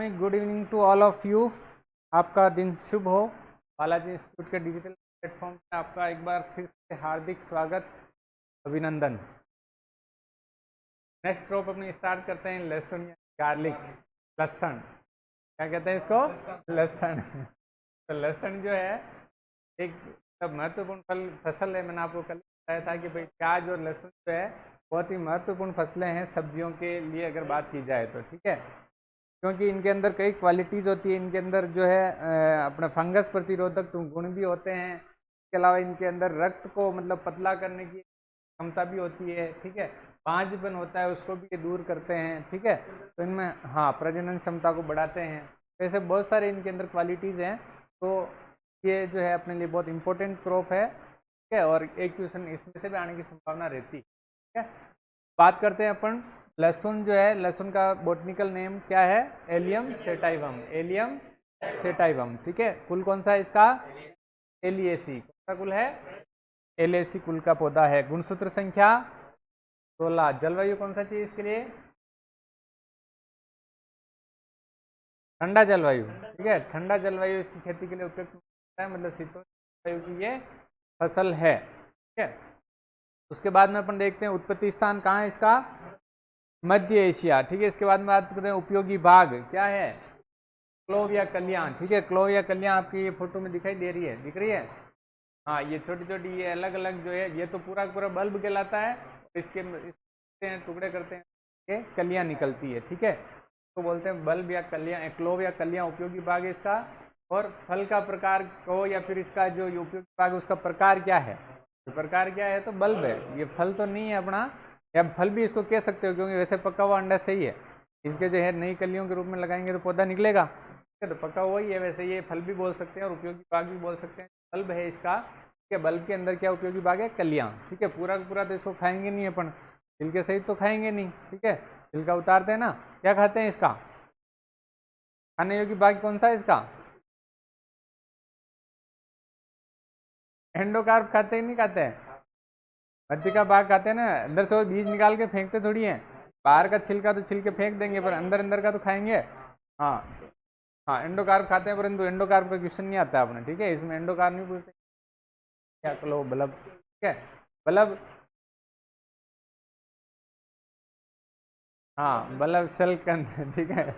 Good evening to all of you. आपका दिन शुभ हो। बालाजी इंस्टीट्यूट के डिजिटल प्लेटफॉर्म पे आपका एक बार फिर से हार्दिक स्वागत, अभिनंदन। नेक्स्ट टॉप अपनी स्टार्ट करते हैं लहसुन या गार्लिक, लहसुन। क्या कहते हैं इसको? लहसुन। तो लहसुन जो है एक सब महत्वपूर्ण फसल है। मैंने आपको कल बताया था कि भाई प्याज और लहसुन जो है बहुत ही महत्वपूर्ण फसलें हैं सब्जियों के लिए अगर बात की जाए तो, ठीक है। क्योंकि इनके अंदर कई क्वालिटीज़ होती है। इनके अंदर जो है अपना फंगस प्रतिरोधक गुण भी होते हैं। इसके अलावा इनके अंदर रक्त को मतलब पतला करने की क्षमता भी होती है, ठीक है। बांझपन होता है उसको भी ये दूर करते हैं, ठीक है। तो इनमें हाँ प्रजनन क्षमता को बढ़ाते हैं। तो ऐसे बहुत सारे इनके अंदर क्वालिटीज़ हैं। तो ये जो है अपने लिए बहुत इंपॉर्टेंट क्रॉप है, ठीक है। और एक क्वेश्चन इसमें से भी आने की संभावना रहती है, ठीक है। बात करते हैं अपन लहसुन जो है, लहसुन का बॉटनिकल नेम क्या है? एलियम सेटाइवम, एलियम सेटाइवम, ठीक है। कुल कौन सा है इसका? एलिएसी। कौन सा कुल है? एलिएसी कुल का पौधा है। गुणसूत्र संख्या 16। जलवायु कौन सा चाहिए इसके लिए? ठंडा जलवायु, ठीक है। ठंडा जलवायु इसकी खेती के लिए उपयुक्त है, मतलब शीतोष्ण जलवायु की ये फसल है, ठीक है। उसके बाद में अपन देखते हैं उत्पत्ति स्थान कहाँ है इसका? मध्य एशिया, ठीक है। इसके बाद में बात करते हैं उपयोगी भाग क्या है? क्लोव या कलियां, ठीक है। क्लोव या कलियां आपकी ये फोटो में दिखाई दे रही है, दिख रही है? हाँ, ये छोटी छोटी ये अलग अलग जो है, ये तो पूरा पूरा बल्ब कहलाता है। इसके टुकड़े करते हैं, ये कलियां निकलती है, ठीक है। तो बोलते हैं बल्ब या कलियां, क्लोव या कलियां उपयोगी भाग है इसका। और फल का प्रकार को या फिर इसका जो उपयोगी भाग उसका प्रकार क्या है? तो प्रकार क्या है? तो बल्ब है। ये फल तो नहीं है अपना, या फल भी इसको कह सकते हो क्योंकि वैसे पका हुआ अंडा सही है। इसके जो है नई कलियों के रूप में लगाएंगे तो पौधा निकलेगा, ठीक है। तो पका हुआ ही है, वैसे ये फल भी बोल सकते हैं और उपयोगी भाग भी बोल सकते हैं। बल्ब है इसका, ठीक है। बल्ब के अंदर क्या उपयोगी भाग है? कलियां, ठीक है। पूरा पूरा तो इसको खाएंगे नहीं अपन, छिलके सहित तो खाएंगे नहीं, ठीक है। छिलका उतारते हैं ना। क्या खाते हैं इसका? खाने योग्य भाग कौन सा है इसका? एंडोकार्प खाते ही नहीं खाते हैं? मध्य का भाग खाते हैं ना, अंदर से वो बीज निकाल के फेंकते थोड़ी हैं। बाहर का छिलका तो छिलके फेंक देंगे, पर अंदर अंदर का तो खाएंगे। हाँ हाँ, एंडोकार्प खाते हैं, परंतु एंडोकार्प का क्वेश्चन नहीं आता अपने, ठीक है। इसमें एंडोकार्प नहीं पूछते। क्या कलो बल्ब, ठीक है। बल्ब, हाँ बल्ब सेल के अंदर, ठीक है।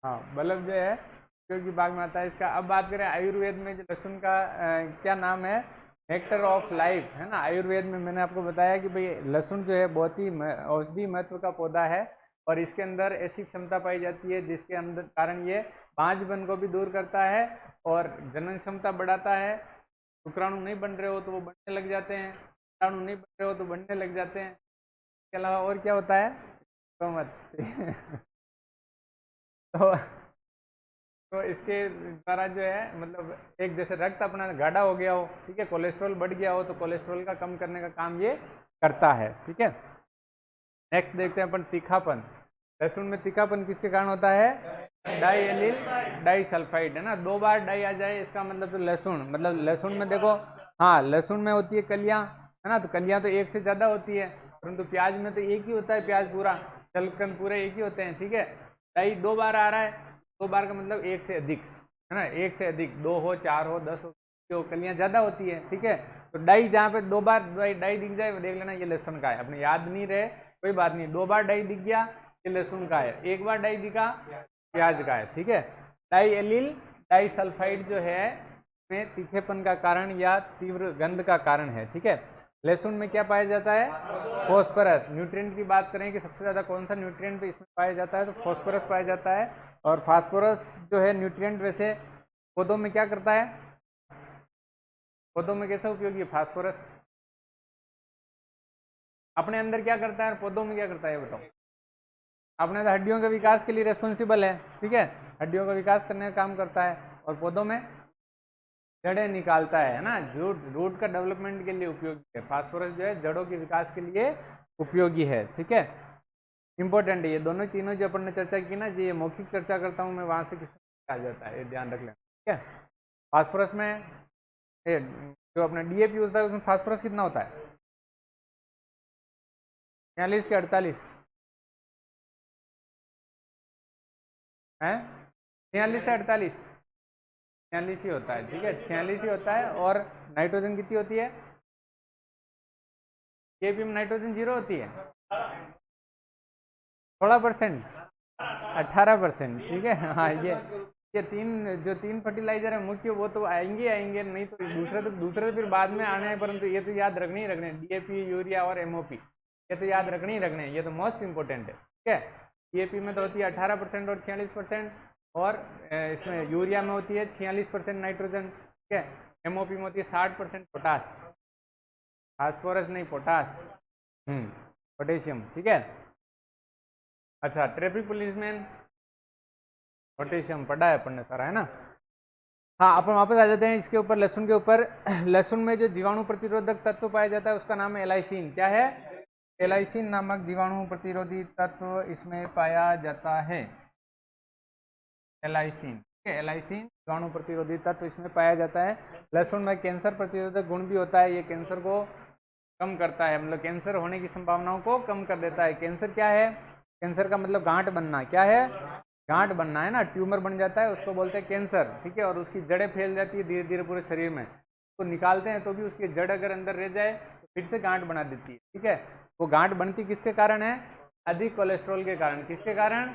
हाँ बल्ब जो है उपयोगी भाग में आता है इसका। अब बात करें आयुर्वेद में जो लहसुन का क्या नाम है? नेक्टर ऑफ लाइफ, है ना। आयुर्वेद में मैंने आपको बताया कि भाई लहसुन जो है बहुत ही औषधि महत्व का पौधा है। और इसके अंदर ऐसी क्षमता पाई जाती है जिसके अंदर कारण ये बांझपन को भी दूर करता है और जनन क्षमता बढ़ाता है। शुक्राणु नहीं बन रहे हो तो वो बनने लग जाते हैं, शुक्राणु नहीं बन रहे हो तो बनने लग जाते हैं। इसके अलावा और क्या होता है? तो मत तो तो इसके द्वारा जो है मतलब एक जैसे रक्त अपना गाढ़ा हो गया हो, ठीक है, कोलेस्ट्रॉल बढ़ गया हो, तो कोलेस्ट्रॉल का कम करने का काम ये करता है, ठीक है। नेक्स्ट देखते हैं अपन तीखापन। लहसुन में तीखापन किसके कारण होता है? डाई एलिल डाई सल्फाइड, है ना। 2 बार डाई आ जाए इसका मतलब तो लहसुन, मतलब लहसुन में देखो, हाँ लहसुन में होती है कलियां, है ना। तो कलियां तो एक से ज्यादा होती है, परंतु प्याज में तो एक ही होता है। प्याज पूरा चलकन पूरे एक ही होते हैं, ठीक है। डाई 2 बार आ रहा है, 2 बार का मतलब एक से अधिक, है ना। एक से अधिक, 2 हो 4 हो 10 हो, जो कलियां ज्यादा होती है, ठीक है। तो डाई जहाँ पे 2 बार डाई दिख जाए देख लेना ये लहसुन का है। अपने याद नहीं रहे कोई बात नहीं, 2 बार डाई दिख गया ये लहसुन का है, 1 बार डाई दिखा प्याज का है, ठीक है। डाई एलिल डाई सल्फाइड जो है में तीखेपन का कारण या तीव्र गंध का कारण है, ठीक है। लहसुन में क्या पाया जाता है? फॉस्फोरस। न्यूट्रिएंट की बात करें कि सबसे ज्यादा कौन सा न्यूट्रिएंट इसमें पाया जाता है, तो फॉस्फोरस पाया जाता है। और फास्फोरस जो है न्यूट्रिएंट वैसे पौधों में क्या करता है? पौधों में कैसा उपयोगी है फास्फोरस? अपने अंदर क्या करता है और पौधों में क्या करता है बताओ? अपने तो हड्डियों के विकास के लिए रेस्पॉन्सिबल है, ठीक है। हड्डियों का विकास करने का काम करता है। और पौधों में जड़ें निकालता है ना। रूट रूट का डेवलपमेंट के लिए उपयोगी है फास्फोरस, जो है जड़ों के विकास के लिए उपयोगी है, ठीक है। इंपॉर्टेंट है ये दोनों तीनों जो अपन ने चर्चा की ना जी, ये मौखिक चर्चा करता हूँ मैं, वहां से किसमें आ जाता है ये ध्यान रख लेना, ठीक है। फास्फोरस में जो अपना डीएपी होता है उसमें फास्फोरस कितना होता है? 46 के 48? है 46 से 48, 46 ही होता है, ठीक है, 46 ही होता है। और नाइट्रोजन कितनी होती है? केपी में नाइट्रोजन 0 होती है, 16%, 18%, ठीक है। हाँ, ये तीन फर्टिलाइजर है मुख्य, वो तो आएंगे, नहीं तो दूसरे तो फिर बाद में आने हैं, परंतु ये तो याद रखने ही रखने, डीएपी, यूरिया और एमओपी, ये तो याद रखने ही रखने, ये तो मोस्ट इंपॉर्टेंट है, ठीक है। डीएपी में तो होती है 18% और 46%, और इसमें यूरिया में होती है 46% नाइट्रोजन, ठीक है। एमओपी में होती है 60% पोटास, फास्फोरस नहीं, पोटास, पोटेशियम, ठीक है। अच्छा, ट्रैफिक पुलिसमैन, पोटेशियम पढ़ा है अपन ने सारा, है ना। हाँ, अपन वापस आ जाते हैं इसके ऊपर, लहसुन के ऊपर। लहसुन में जो जीवाणु प्रतिरोधक तत्व पाया जाता है उसका नाम है एलाइसिन। क्या है? एलाइसिन नामक जीवाणु प्रतिरोधी तत्व इसमें पाया जाता है। एलाइसिन, ठीक है, एलाइसिन जीवाणु प्रतिरोधी तत्व इसमें पाया जाता है। लहसुन में कैंसर प्रतिरोधक गुण भी होता है, ये कैंसर को कम करता है, मतलब कैंसर होने की संभावनाओं को कम कर देता है। कैंसर क्या है? कैंसर का मतलब गांठ बनना। क्या है? गांठ बनना, है ना, ट्यूमर बन जाता है, उसको बोलते हैं कैंसर, ठीक है। और उसकी जड़ें फैल जाती है धीरे धीरे पूरे शरीर में, तो निकालते हैं तो भी उसकी जड़ अगर अंदर रह जाए तो फिर से गांठ बना देती है, ठीक है। वो गांठ बनती किसके कारण है? अधिक कोलेस्ट्रॉल के कारण। किसके कारण?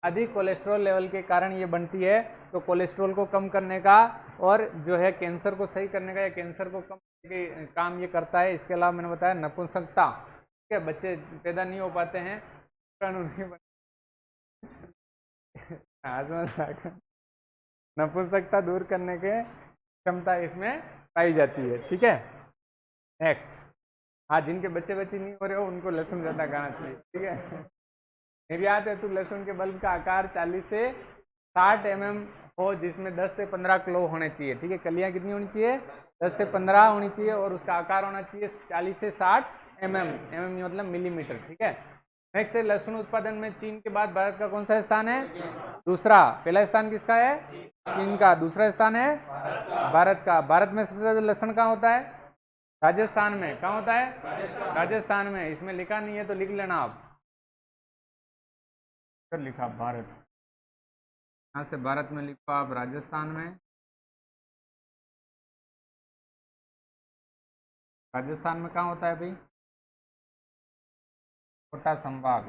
अधिक कोलेस्ट्रॉल लेवल के कारण ये बनती है। तो कोलेस्ट्रॉल को कम करने का और जो है कैंसर को सही करने का या कैंसर को कम करने का काम ये करता है। इसके अलावा मैंने बताया नपुंसकता, ठीक है, बच्चे पैदा नहीं हो पाते हैं, नपुंसकता दूर करने के क्षमता इसमें पाई जाती है, ठीक है। नेक्स्ट, हाँ, जिनके बच्चे नहीं हो रहे हो उनको लहसुन ज़्यादा खाना चाहिए, ठीक है। मेरी याद है, तो लहसुन के बल्ब का आकार 40 से 60 mm हो, जिसमें 10 से 15 किलो होने चाहिए, ठीक है। कलियां कितनी होनी चाहिए? 10 से 15 होनी चाहिए, और उसका आकार होना चाहिए 40 से 60 mm, मतलब मिलीमीटर, ठीक है। नेक्स्ट है, लहसुन उत्पादन में चीन के बाद भारत का कौन सा स्थान है? दूसरा। पहला स्थान किसका है? चीन का। दूसरा स्थान है भारत का। भारत में सबसे ज्यादा लहसुन कहाँ होता है? राजस्थान में। कहाँ होता है? राजस्थान में। इसमें लिखा नहीं है तो लिख लेना आप, कर लिखा भारत, यहाँ से भारत में लिखो आप राजस्थान में। राजस्थान में कहाँ होता है भाई? कोटा संभाग,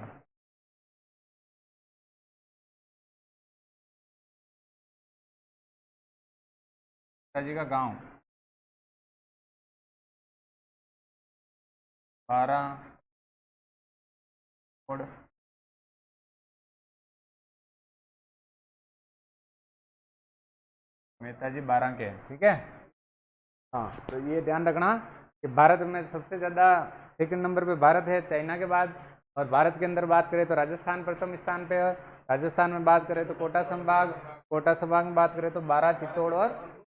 जी का गांव 12 और मेहता जी 12 के, ठीक है। हाँ, तो ये ध्यान रखना कि भारत में सबसे ज़्यादा सेकंड नंबर पे भारत है चाइना के बाद, और भारत के अंदर बात करें तो राजस्थान प्रथम स्थान पे है। राजस्थान में बात करें तो कोटा संभाग, कोटा संभाग में बात करें तो 12, चित्तौड़ और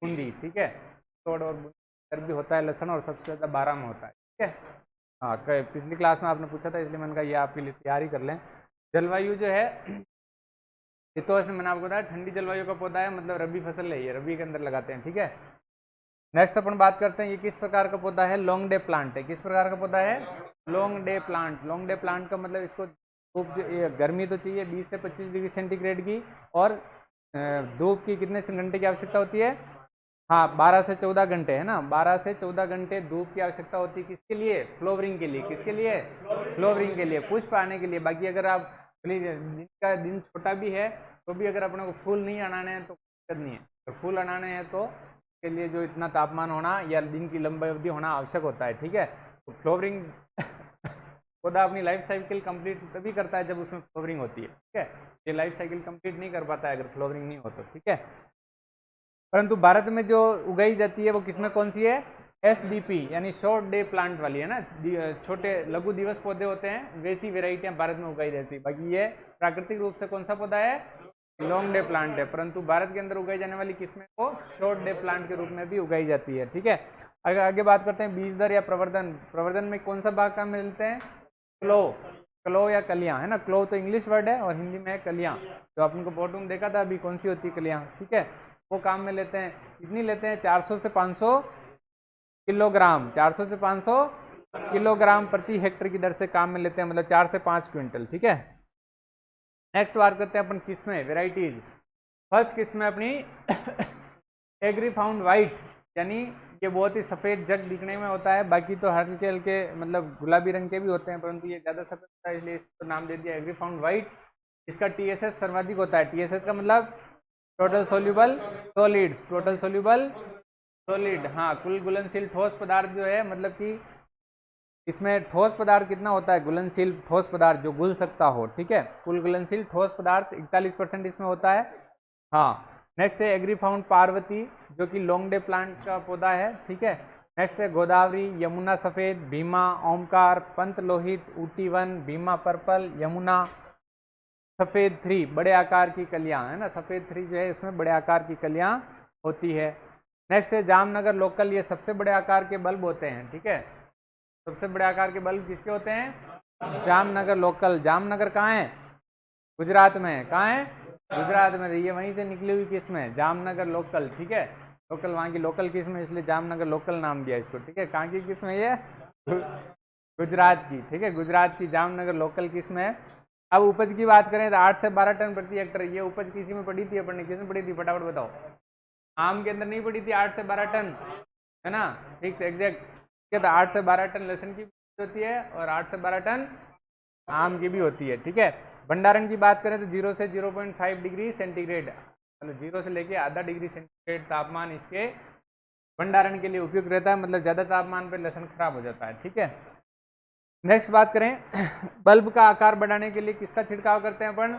बूंदी, ठीक है। चित्तौड़ और बूंदी भी होता है लहसुन, और सबसे ज़्यादा 12 में होता है, ठीक है। हाँ, पिछली क्लास में आपने पूछा था, इसलिए मैंने कहा ये आपके लिए तैयारी कर लें। जलवायु जो है शीतोष्ण, मैंने आपको बताया ठंडी जलवायु का पौधा है, मतलब रबी फसल है, ये रबी के अंदर लगाते हैं, ठीक है। नेक्स्ट अपन बात करते हैं, ये किस प्रकार का पौधा है? लॉन्ग डे प्लांट है। किस प्रकार का पौधा है? Long day plant. Long day plant का मतलब इसको धूप, गर्मी तो चाहिए 20 से 25 डिग्री सेंटीग्रेड की, और धूप की कितने घंटे की आवश्यकता होती है? हाँ, 12 से 14 घंटे, है ना, 12 से 14 घंटे धूप की आवश्यकता होती है। किसके लिए? फ्लोवरिंग के लिए। किसके लिए? फ्लोवरिंग के लिए, पुष्प आने के लिए। बाकी अगर आप दिन छोटा भी है तो भी अगर अपने को फूल नहीं आनाने हैं तो दिक्कत नहीं है, तो फूल आनाने हैं तो के लिए जो इतना तापमान होना या दिन की लंबी अवधि होना आवश्यक होता है, ठीक है। तो फ्लोवरिंग पौधा अपनी लाइफ साइकिल कंप्लीट तभी करता है जब उसमें फ्लोवरिंग होती है, ठीक है। ये लाइफ साइकिल कंप्लीट नहीं कर पाता है अगर फ्लोवरिंग नहीं हो तो, ठीक है। परंतु भारत में जो उगाई जाती है वो किसमें कौन सी है? SDP, यानी शॉर्ट डे प्लांट वाली, है ना, छोटे लघु दिवस पौधे होते हैं, वैसी वेराइटियां भारत में उगाई जाती है। बाकी ये प्राकृतिक रूप से कौन सा पौधा है? लॉन्ग डे प्लांट है। परंतु भारत के अंदर उगाई जाने वाली किस्में को शॉर्ट डे प्लांट के रूप में भी उगाई जाती है, ठीक है। अगर आगे बात करते हैं बीज दर या प्रवर्धन। प्रवर्धन में कौन सा भाग काम मिलते हैं? क्लो, क्लो या कलियां, है ना। क्लो तो इंग्लिश वर्ड है और हिंदी में है कलियां। तो अपन को बोर्ड में देखा था अभी कौन सी होती है कलियां, ठीक है। वो काम में लेते हैं। कितनी लेते हैं? 400 से 500 किलोग्राम, 400 से 500 किलोग्राम प्रति हेक्टेयर की दर से काम में लेते हैं, मतलब 4 से 5 क्विंटल, ठीक है। नेक्स्ट बात करते हैं अपन किस्में, वेराइटीज। फर्स्ट किस्म है अपनी एग्री फाउंड वाइट, यानी ये बहुत ही सफ़ेद जग दिखने में होता है, बाकी तो हल्के हल्के मतलब गुलाबी रंग के भी होते हैं, परंतु ये ज़्यादा सफ़ेद होता है इसलिए इसको नाम दे दिया एग्री फाउंड वाइट। इसका टीएसएस सर्वाधिक होता है। टीएसएस का मतलब total soluble solids, total soluble solid, हाँ कुल घुलनशील ठोस पदार्थ जो है, मतलब कि इसमें ठोस पदार्थ कितना होता है, घुलनशील ठोस पदार्थ जो घुल सकता हो, ठीक है, कुल घुलनशील ठोस पदार्थ 41% इसमें होता है। हाँ, नेक्स्ट है एग्री फाउंड पार्वती, जो कि लॉन्गडे प्लांट का पौधा है, ठीक है। नेक्स्ट है गोदावरी, यमुना सफ़ेद, भीमा, ओमकार, पंत लोहित, ऊटी वन, भीमा पर्पल, यमुना सफ़ेद 3 बड़े आकार की कलियां, है ना, सफ़ेद 3 जो है इसमें बड़े आकार की कलियां होती है। नेक्स्ट है जामनगर लोकल, ये सबसे बड़े आकार के बल्ब होते हैं, ठीक है, सबसे बड़े आकार के बल्ब किसके होते हैं, जामनगर लोकल। जामनगर कहाँ है, गुजरात में है, कहाँ है, गुजरात में, ये वहीं से निकली हुई किस्म है जामनगर लोकल, ठीक है, लोकल वहाँ की लोकल किस्म है इसलिए जामनगर लोकल नाम दिया इसको, ठीक है। कहाँ की किस्म है ये, गुजरात की, ठीक है, गुजरात की जामनगर लोकल किस्म है। अब उपज की बात करें तो 8 से 12 टन प्रति हेक्टर, ये उपज किसी में पड़ी थी अपन ने, किस में पड़ी थी फटाफट बताओ, आम के अंदर नहीं पड़ी थी 8 से 12 टन, है ना, ठीक है एग्जैक्ट, तो 8 से 12 टन लहसुन की होती है और 8 से 12 टन आम की भी होती है, ठीक है। भंडारण की बात करें तो 0 से 0.5 डिग्री सेंटीग्रेड, मतलब 0 से लेके आधा डिग्री सेंटीग्रेड तापमान इसके भंडारण के लिए उपयुक्त रहता है, मतलब ज़्यादा तापमान पर लहसुन खराब हो जाता है, ठीक है। नेक्स्ट बात करें बल्ब का आकार बढ़ाने के लिए किसका छिड़काव करते हैं अपन,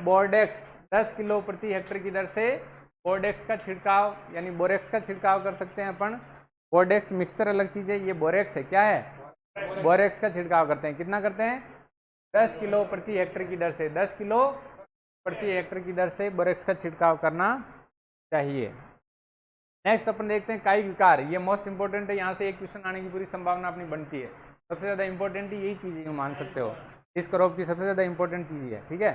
बोर्डेक्स, 10 किलो प्रति हेक्टर की दर से बोर्डेक्स का छिड़काव यानी बोरेक्स का छिड़काव कर सकते हैं अपन। बोर्डेक्स मिक्सचर अलग चीज़ है, ये बोरेक्स है, क्या है, बोरेक्स का छिड़काव करते हैं, कितना करते हैं, 10 किलो प्रति हेक्टर की दर से, 10 किलो प्रति हेक्टर की दर से बोरेक्स का छिड़काव करना चाहिए। नेक्स्ट अपन देखते हैं कायिक विकार, ये मोस्ट इंपॉर्टेंट है, यहाँ से एक क्वेश्चन आने की पूरी संभावना अपनी बनती है, सबसे ज़्यादा इंपॉर्टेंट यही चीज़ है, मान सकते हो इस क्रॉप की सबसे ज़्यादा इंपॉर्टेंट चीज़ है, ठीक है।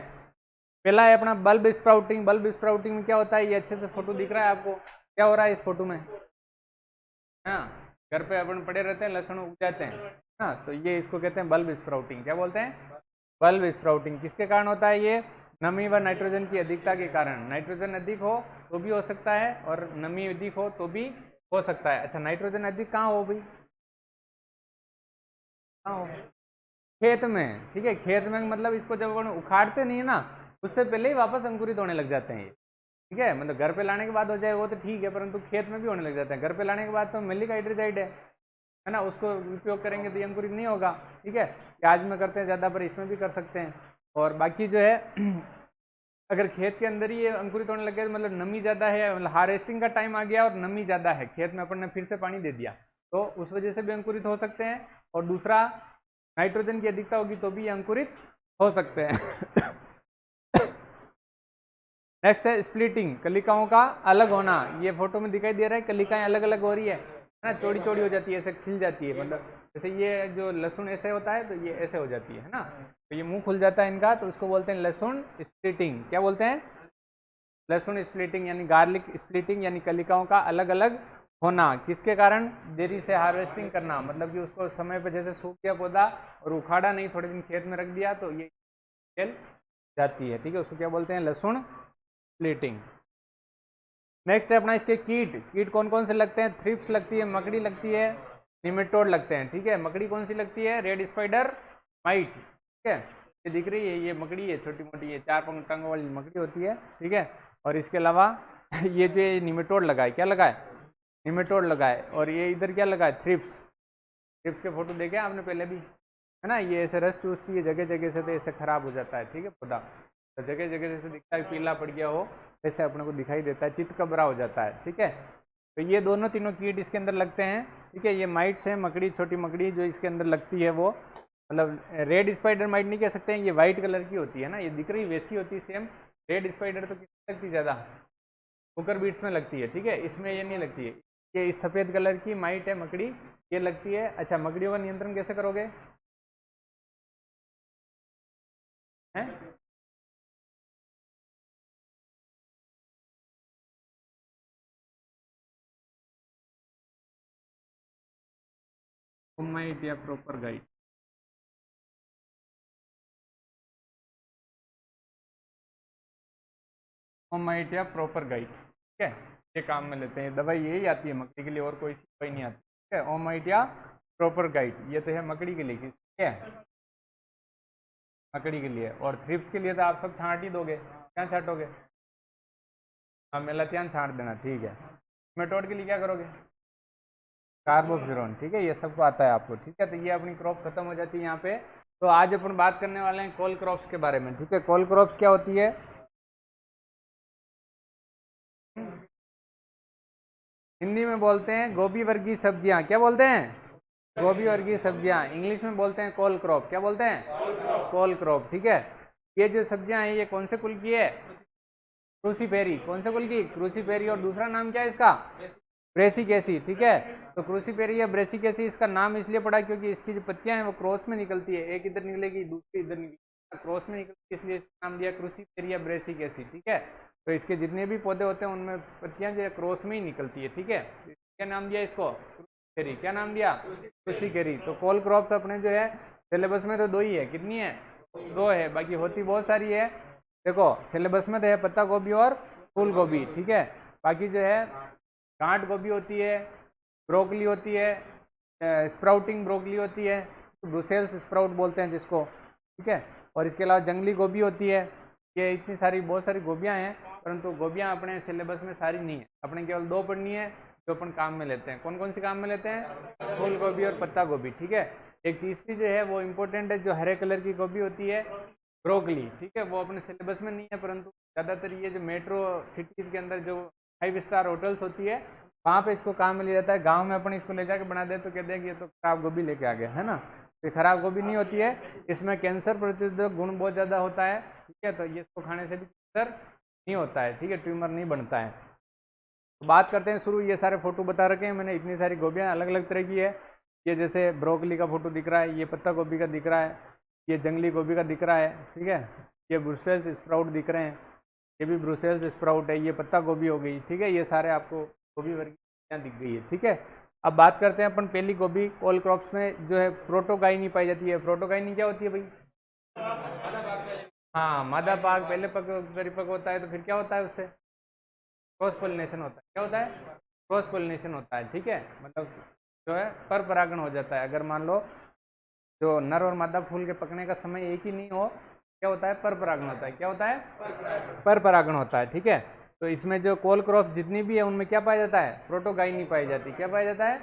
पहला है अपना बल्ब स्प्राउटिंग। बल्ब स्प्राउटिंग में क्या होता है, ये अच्छे से फोटो दिख रहा है आपको, क्या हो रहा है इस फोटो में, हाँ घर पे अपन पड़े रहते हैं लहसुन उग जाते हैं, हाँ तो ये इसको कहते हैं बल्ब स्प्राउटिंग, क्या बोलते हैं, बल्ब स्प्राउटिंग। किसके कारण होता है ये, नमी व नाइट्रोजन की अधिकता के कारण, नाइट्रोजन अधिक हो तो भी हो सकता है और नमी अधिक हो तो भी हो सकता है। अच्छा नाइट्रोजन अधिक कहाँ हो भाई, कहाँ हो, खेत में, ठीक है, खेत में मतलब इसको जब अपन उखाड़ते नहीं है ना, उससे पहले ही वापस अंकुरित होने लग जाते हैं ये, ठीक है, मतलब घर पे लाने के बाद हो जाए वो तो ठीक है, परंतु खेत में भी होने लग जाते हैं। घर पे लाने के बाद तो मेलिक हाइड्रोजाइड है ना, उसको उपयोग करेंगे तो ये अंकुरित नहीं होगा, ठीक है। प्याज में करते हैं ज़्यादा, पर इसमें भी कर सकते हैं। और बाकी जो है अगर खेत के अंदर ही ये अंकुरित होने लग गया तो मतलब नमी ज़्यादा है, मतलब हार्वेस्टिंग का टाइम आ गया और नमी ज़्यादा है, खेत में अपन ने फिर से पानी दे दिया तो उस वजह से भी अंकुरित हो सकते हैं। और दूसरा नाइट्रोजन की अधिकता होगी तो भी ये अंकुरित हो सकते हैं। नेक्स्ट है स्प्लिटिंग, कलिकाओं का अलग होना, ये फोटो में दिखाई दे रहा है, कलिकाएं अलग अलग हो रही है ना, चौड़ी चौड़ी हो जाती है, ऐसे खिल जाती है, मतलब जैसे ये जो लहसुन ऐसे होता है तो ये ऐसे हो जाती है ना, तो ये मुंह खुल जाता है इनका, तो उसको बोलते हैं लहसुन स्प्लिटिंग, क्या बोलते हैं, लहसुन स्प्लिटिंग यानी गार्लिक स्प्लिटिंग, यानी कलिकाओं का अलग अलग होना। किसके कारण, देरी से हार्वेस्टिंग करना, मतलब कि उसको समय पर जैसे सूख गया पौधा और उखाड़ा नहीं, थोड़े दिन खेत में रख दिया तो ये जल जाती है, ठीक है, उसको क्या बोलते हैं, लहसुन स्प्लिटिंग। नेक्स्ट है अपना इसके कीट, कीट कौन कौन से लगते हैं, थ्रिप्स लगती है, मकड़ी लगती है, निमेटोड लगते हैं, ठीक है। मकड़ी कौन सी लगती है, रेड स्पाइडर माइट, ठीक है, ये दिख रही है, ये मकड़ी है, छोटी मोटी ये 4 टंगों वाली मकड़ी होती है, ठीक है। और इसके अलावा ये जो निमेटोड लगा है, क्या लगा है, निमेटोड लगा है, और ये इधर क्या लगा है, थ्रिप्स, थ्रिप्स के फोटो देखे आपने पहले भी, है ना, ये ऐसे रस चूसती है जगह जगह से तो ऐसे खराब हो जाता है, ठीक है, पौधा तो जगह जगह जैसे दिखता है पीला पड़ गया हो ऐसे अपने को दिखाई देता है, चित्त कबरा हो जाता है, ठीक है। तो ये दोनों तीनों कीट इसके अंदर लगते हैं, ठीक है। ये माइट्स हैं, मकड़ी, छोटी मकड़ी जो इसके अंदर लगती है वो, मतलब रेड स्पाइडर माइट नहीं कह सकते हैं, ये वाइट कलर की होती है ना, ये दिख रही वैसी होती है सेम, रेड स्पाइडर तो किस लगती है ज़्यादा, कुकर बीट्स में लगती है, ठीक है, इसमें ये नहीं लगती है, ये इस सफ़ेद कलर की माइट है मकड़ी, ये लगती है। अच्छा मकड़ियों का नियंत्रण कैसे करोगे, हैं, माइट या प्रॉपर गाइड, ओमाइटिया प्रोपर गाइट, ठीक है, ये काम में लेते हैं। दवाई यही आती है मकड़ी के लिए, और कोई दवाई नहीं आती, ठीक है। ओमाइटिया प्रोपर गाइट, ये तो है मकड़ी के लिए, ठीक है, मकड़ी के लिए। और थ्रिप्स के लिए तो आप सब छांट ही दोगे, क्या छांटोगे? हाँ, मेलाथियान छांट देना, ठीक है। मेटोड के लिए क्या करोगे? कार्बोफ्यूरॉन, ठीक है, ये सबको आता है आपको, ठीक है। तो ये अपनी क्रॉप खत्म हो जाती है यहाँ पे। तो आज अपन बात करने वाले हैं कोल क्रॉप्स के बारे में, ठीक है। कोल क्रॉप्स क्या होती है? हिंदी में बोलते हैं गोभी वर्गीय सब्जियां, क्या बोलते हैं? गोभी वर्गीय सब्जियां। इंग्लिश में बोलते हैं कोल क्रॉप, क्या बोलते हैं? कोल क्रॉप, ठीक है। ये जो सब्जियां हैं ये कौन से कुल की है? क्रूसीफेरी। कौन से कुल की? क्रूसीफेरी। और दूसरा नाम क्या है इसका? ब्रेसिकेसी, ठीक है। तो क्रूसीफेरी या ब्रेसिकेसी इसका नाम इसलिए पड़ा क्योंकि इसकी जो पत्तियां हैं वो क्रॉस में निकलती है, एक इधर निकलेगी दूसरी इधर निकलेगी, क्रॉस में निकलती है, इसलिए इसका नाम दिया क्रूसीफेरी या ब्रेसिकेसी, ठीक है। तो इसके जितने भी पौधे होते हैं उनमें पत्तियां जो है क्रॉस में ही निकलती है, ठीक है। क्या नाम दिया इसको? क्रूसीफेरी। क्या नाम दिया? क्रूसीफेरी। तो कोल क्रॉप्स अपने जो है सिलेबस में तो दो ही है, कितनी है? दो है, बाकी होती बहुत सारी है। देखो सिलेबस में तो है पत्ता गोभी और फूल गोभी, ठीक है। बाकी जो है गांठ गोभी होती है, ब्रोकली होती है, स्प्राउटिंग ब्रोकली होती है, ब्रुसेल्स स्प्राउट बोलते हैं जिसको, ठीक है। और इसके अलावा जंगली गोभी होती है। ये इतनी सारी बहुत सारी गोभियां हैं, परंतु गोभियां अपने सिलेबस में सारी नहीं है, अपने केवल दो पढ़नी है जो अपन काम में लेते हैं। कौन कौन सी काम में लेते हैं? फूल गोभी और पत्ता गोभी, ठीक है। एक तीसरी जो है वो इम्पोर्टेंट है, जो हरे कलर की गोभी होती है, ब्रोकली, ठीक है। वो अपने सिलेबस में नहीं है, परंतु ज़्यादातर ये जो मेट्रो सिटीज़ के अंदर जो 5 स्टार होटल्स होती है वहाँ पे इसको काम में लिया जाता है। गांव में अपन इसको ले जाके बना दे तो कहते हैं कि ये तो खराब गोभी लेके आ गया, है ना। ये खराब गोभी नहीं होती है, इसमें कैंसर प्रतिरोधक गुण बहुत ज़्यादा होता है, ठीक है। तो ये इसको खाने से भी कैंसर नहीं होता है, ठीक है, ट्यूमर नहीं बनता है। तो बात करते हैं शुरू। ये सारे फोटो बता रखे हैं मैंने, इतनी सारी गोभियाँ अलग अलग तरह की है। ये जैसे ब्रोकली का फोटो दिख रहा है, ये पत्ता गोभी का दिख रहा है, ये जंगली गोभी का दिख रहा है, ठीक है। ये ब्रुसेल्स स्प्राउट दिख रहे हैं, ये भी ब्रुसेल्स स्प्राउट है, ये पत्ता गोभी हो गई, ठीक है। ये सारे आपको गोभी वर्गीय दिख गई है, ठीक है। अब बात करते हैं अपन पहली गोभी। कोल क्रॉप्स में जो है प्रोटोगाइनी पाई जाती है। प्रोटोगाइनी क्या होती है भाई? हाँ, मादा भाग पहले परिपक्व होता है, तो फिर क्या होता है उससे? क्रॉस पोलिनेशन होता है। क्या होता है? क्रॉस पोलिनेशन होता है, ठीक है। मतलब जो है पर परागण हो जाता है। अगर मान लो जो नर और मादा फूल के पकने का समय एक ही नहीं हो, क्या होता है? पर परागण होता है। क्या होता है? पर परागण होता है, ठीक है। तो इसमें जो कोल क्रॉप जितनी भी है उनमें क्या पाया जाता है? प्रोटोगाइनी पाई जाती है। क्या पाया जाता है?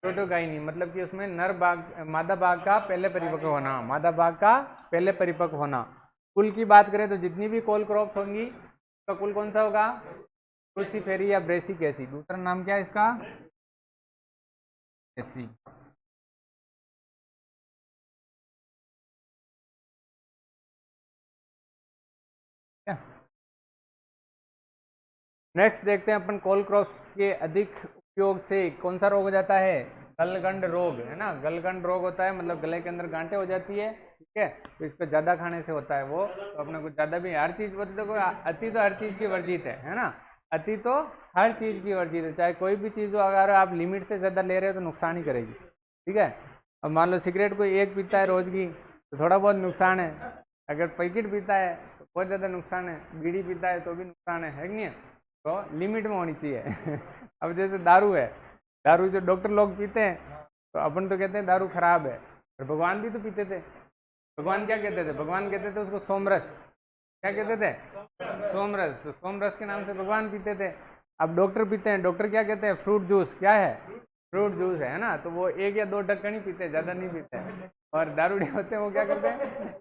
प्रोटोगाइनी, मतलब कि उसमें नर बाग मादा बाग का पहले परिपक्व होना, मादा बाग का पहले परिपक्व होना। कुल की बात करें तो जितनी भी कोल क्रॉप्स होंगी तो कुल कौन सा होगा? क्रूसीफेरी या ब्रेसिकेसी। दूसरा नाम क्या है इसका? एसी। नेक्स्ट देखते हैं अपन कोल क्रॉप्स के अधिक उपयोग से कौन सा रोग हो जाता है? गलगंड रोग, है ना। गलगंड रोग होता है, मतलब गले के अंदर गांठें हो जाती है, ठीक है। तो इसको ज़्यादा खाने से होता है वो। तो अपने को ज़्यादा भी हर चीज़ बोलते देखो, अति तो हर चीज़ की वर्जित है ना। अति तो हर चीज़ की वर्जित है, चाहे कोई भी चीज़ हो, अगर आप लिमिट से ज़्यादा ले रहे हो तो नुकसान ही करेगी, ठीक है। अब मान लो सिगरेट कोई एक पीता है रोज़ की तो थोड़ा बहुत नुकसान है, अगर पैकेट पीता है तो बहुत ज़्यादा नुकसान है, बीड़ी पीता है तो भी नुकसान है कि नहीं है। तो लिमिट में होनी चाहिए। अब जैसे दारू है, दारू जो डॉक्टर लोग पीते हैं तो अपन तो कहते हैं दारू खराब है, और भगवान भी तो पीते थे। भगवान क्या कहते थे? भगवान कहते थे उसको सोमरस। क्या कहते थे? सोमरस। तो सोमरस के नाम से भगवान पीते थे। अब डॉक्टर पीते हैं, डॉक्टर क्या कहते हैं? Fruit juice. क्या है? फ्रूट जूस है ना। तो वो एक या दो ढक्कन ही पीते हैं, ज़्यादा नहीं पीते हैं। और दारूडी होते हैं वो क्या करते हैं?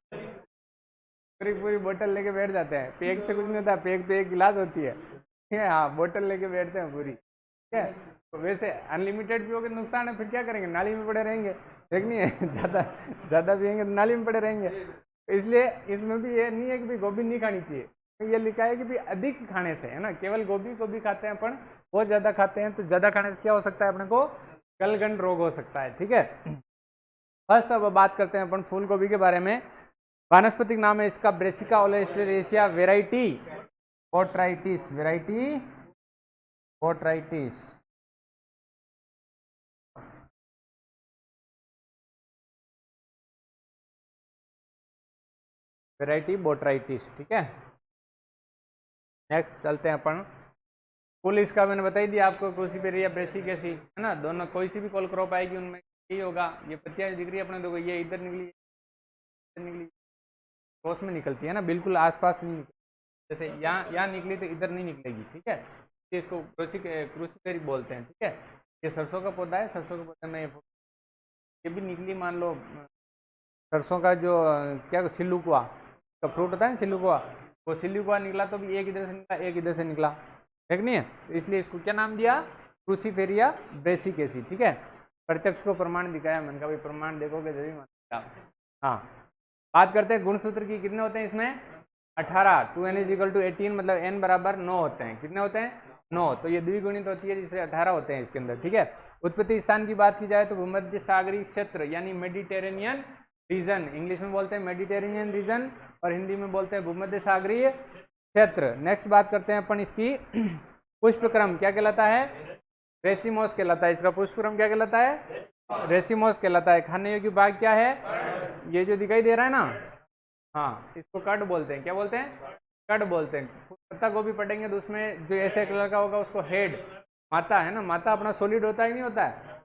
पूरी पूरी बोतल लेके बैठ जाते हैं। पेग से कुछ नहीं होता, पेग तो एक गिलास होती है, ठीक है। हाँ, बोतल लेके बैठते हैं पूरी, ठीक है। तो वैसे अनलिमिटेड पियोगे नुकसान है, फिर क्या करेंगे? नाली में पड़े रहेंगे, ठीक नहीं है। ज़्यादा ज़्यादा पियेंगे तो नाली में पड़े रहेंगे। तो इसलिए इसमें भी ये नहीं है कि भाई गोभी नहीं खानी चाहिए, तो ये लिखा है कि भाई अधिक खाने से, है ना। केवल गोभी को भी खाते हैं अपन, बहुत ज़्यादा खाते हैं तो ज़्यादा खाने से क्या हो सकता है? अपने को गलगंड रोग हो सकता है, ठीक है। फर्स्ट अब बात करते हैं अपन फूल गोभी के बारे में। वानस्पतिक नाम है इसका Brassica oleracea variety botrytis, variety botrytis, variety botrytis, ठीक है। नेक्स्ट चलते हैं अपन फुल, इसका मैंने बता ही दिया आपको, क्रूसीफेरिया ब्रेसिकेसी है ना, दोनों कोई सी भी कोल क्रॉप आएगी उनमें यही होगा। ये पत्तियां दिख रही है अपने, देखो ये इधर निकली, इधर निकली, क्रॉस में निकलती है ना, बिल्कुल आसपास नहीं निकलती। जैसे यहाँ निकली तो इधर नहीं निकलेगी, ठीक है। इसको क्रूसीफेरी बोलते हैं, ठीक है। ये सरसों का पौधा है, सरसों के पौधे में ये भी निकली, मान लो सरसों का जो क्या सिल्लुकुआ का फ्रूट होता है ना, सिल्लुकुआ, वो सिल्लुकुआ निकला तो भी एक इधर से निकला, एक इधर से निकला, ठीक नहीं है। तो इसलिए इसको क्या नाम दिया, क्रूसीफेरिया ब्रेसिकेसी, ठीक है। प्रत्यक्ष को प्रमाण दिखाया, मैंने कहा भाई प्रमाण देखोगे जरूर मानेगा। हाँ, बात करते हैं गुणसूत्र की, कितने होते हैं इसमें, 18, 2n = 18, मतलब n बराबर 9 होते हैं। कितने होते हैं, 9, तो ये द्विगुणित होती है, जिससे 18 होते हैं इसके अंदर, ठीक है। उत्पत्ति स्थान की बात की जाए तो भूमध्य सागरीय क्षेत्र यानी मेडिटेरेनियन रीजन, इंग्लिश में बोलते हैं मेडिटेरेनियन रीजन और हिंदी में बोलते हैं भूमध्य सागरीय क्षेत्र। नेक्स्ट बात करते हैं अपन इसकी पुष्पक्रम क्या कहलाता है, रेसिमोस कहलाता है। इसका पुष्पक्रम क्या कहलाता है, रेसिमोस कहलाता है। खाने योग्य भाग क्या है, ये जो दिखाई दे रहा है ना, हाँ, इसको कट बोलते हैं। क्या बोलते हैं, कट बोलते हैं। पत्ता गोभी पटेंगे तो उसमें जो ऐसे कलर का होगा उसको हेड, माता है ना, माता अपना सॉलिड होता है, नहीं होता है,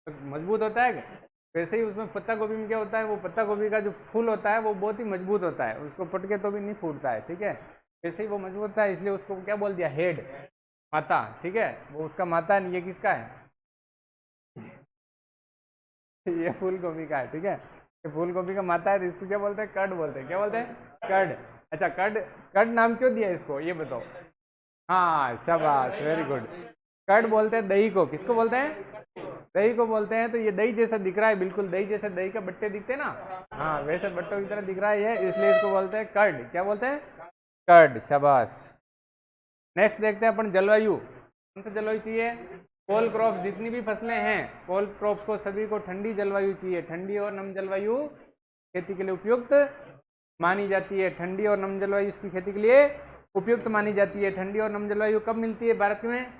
मजबूत होता है। वैसे ही उसमें पत्ता गोभी में क्या होता है, वो पत्ता गोभी का जो फूल होता है वो बहुत ही मजबूत होता है, उसको पटके तो भी नहीं फूटता है, ठीक है। वैसे ही वो मजबूत होता है, इसलिए उसको क्या बोल दिया, हेड, माता, ठीक है। वो उसका माता नहीं, ये किसका है, ये फूल गोभी का है, ठीक है। ये फूल गोभी का माता है, तो इसको क्या बोलते हैं, कड बोलते हैं। क्या बोलते हैं, कड। अच्छा, कड, कड नाम क्यों दिया इसको, ये बताओ। हाँ, शाबाश, वेरी गुड। कड बोलते हैं दही को, किसको बोलते हैं, दही को बोलते हैं। तो ये दही जैसा दिख रहा है, बिल्कुल दही जैसे, दही के बट्टे दिखते हैं ना, हाँ, वैसे बट्टों की तरह दिख रहा है ये, इसलिए इसको बोलते हैं कर्ड। क्या बोलते हैं, कर्ड, शाबाश। नेक्स्ट देखते हैं अपन जलवायु, कौन सा जलवायु चाहिए, कोल क्रॉप, जितनी भी फसलें हैं कोल क्रॉप्स को सभी को ठंडी जलवायु चाहिए। ठंडी और नम जलवायु खेती के लिए उपयुक्त मानी जाती है। ठंडी और नम जलवायु इसकी खेती के लिए उपयुक्त मानी जाती है। ठंडी और नम जलवायु कब मिलती है भारत में,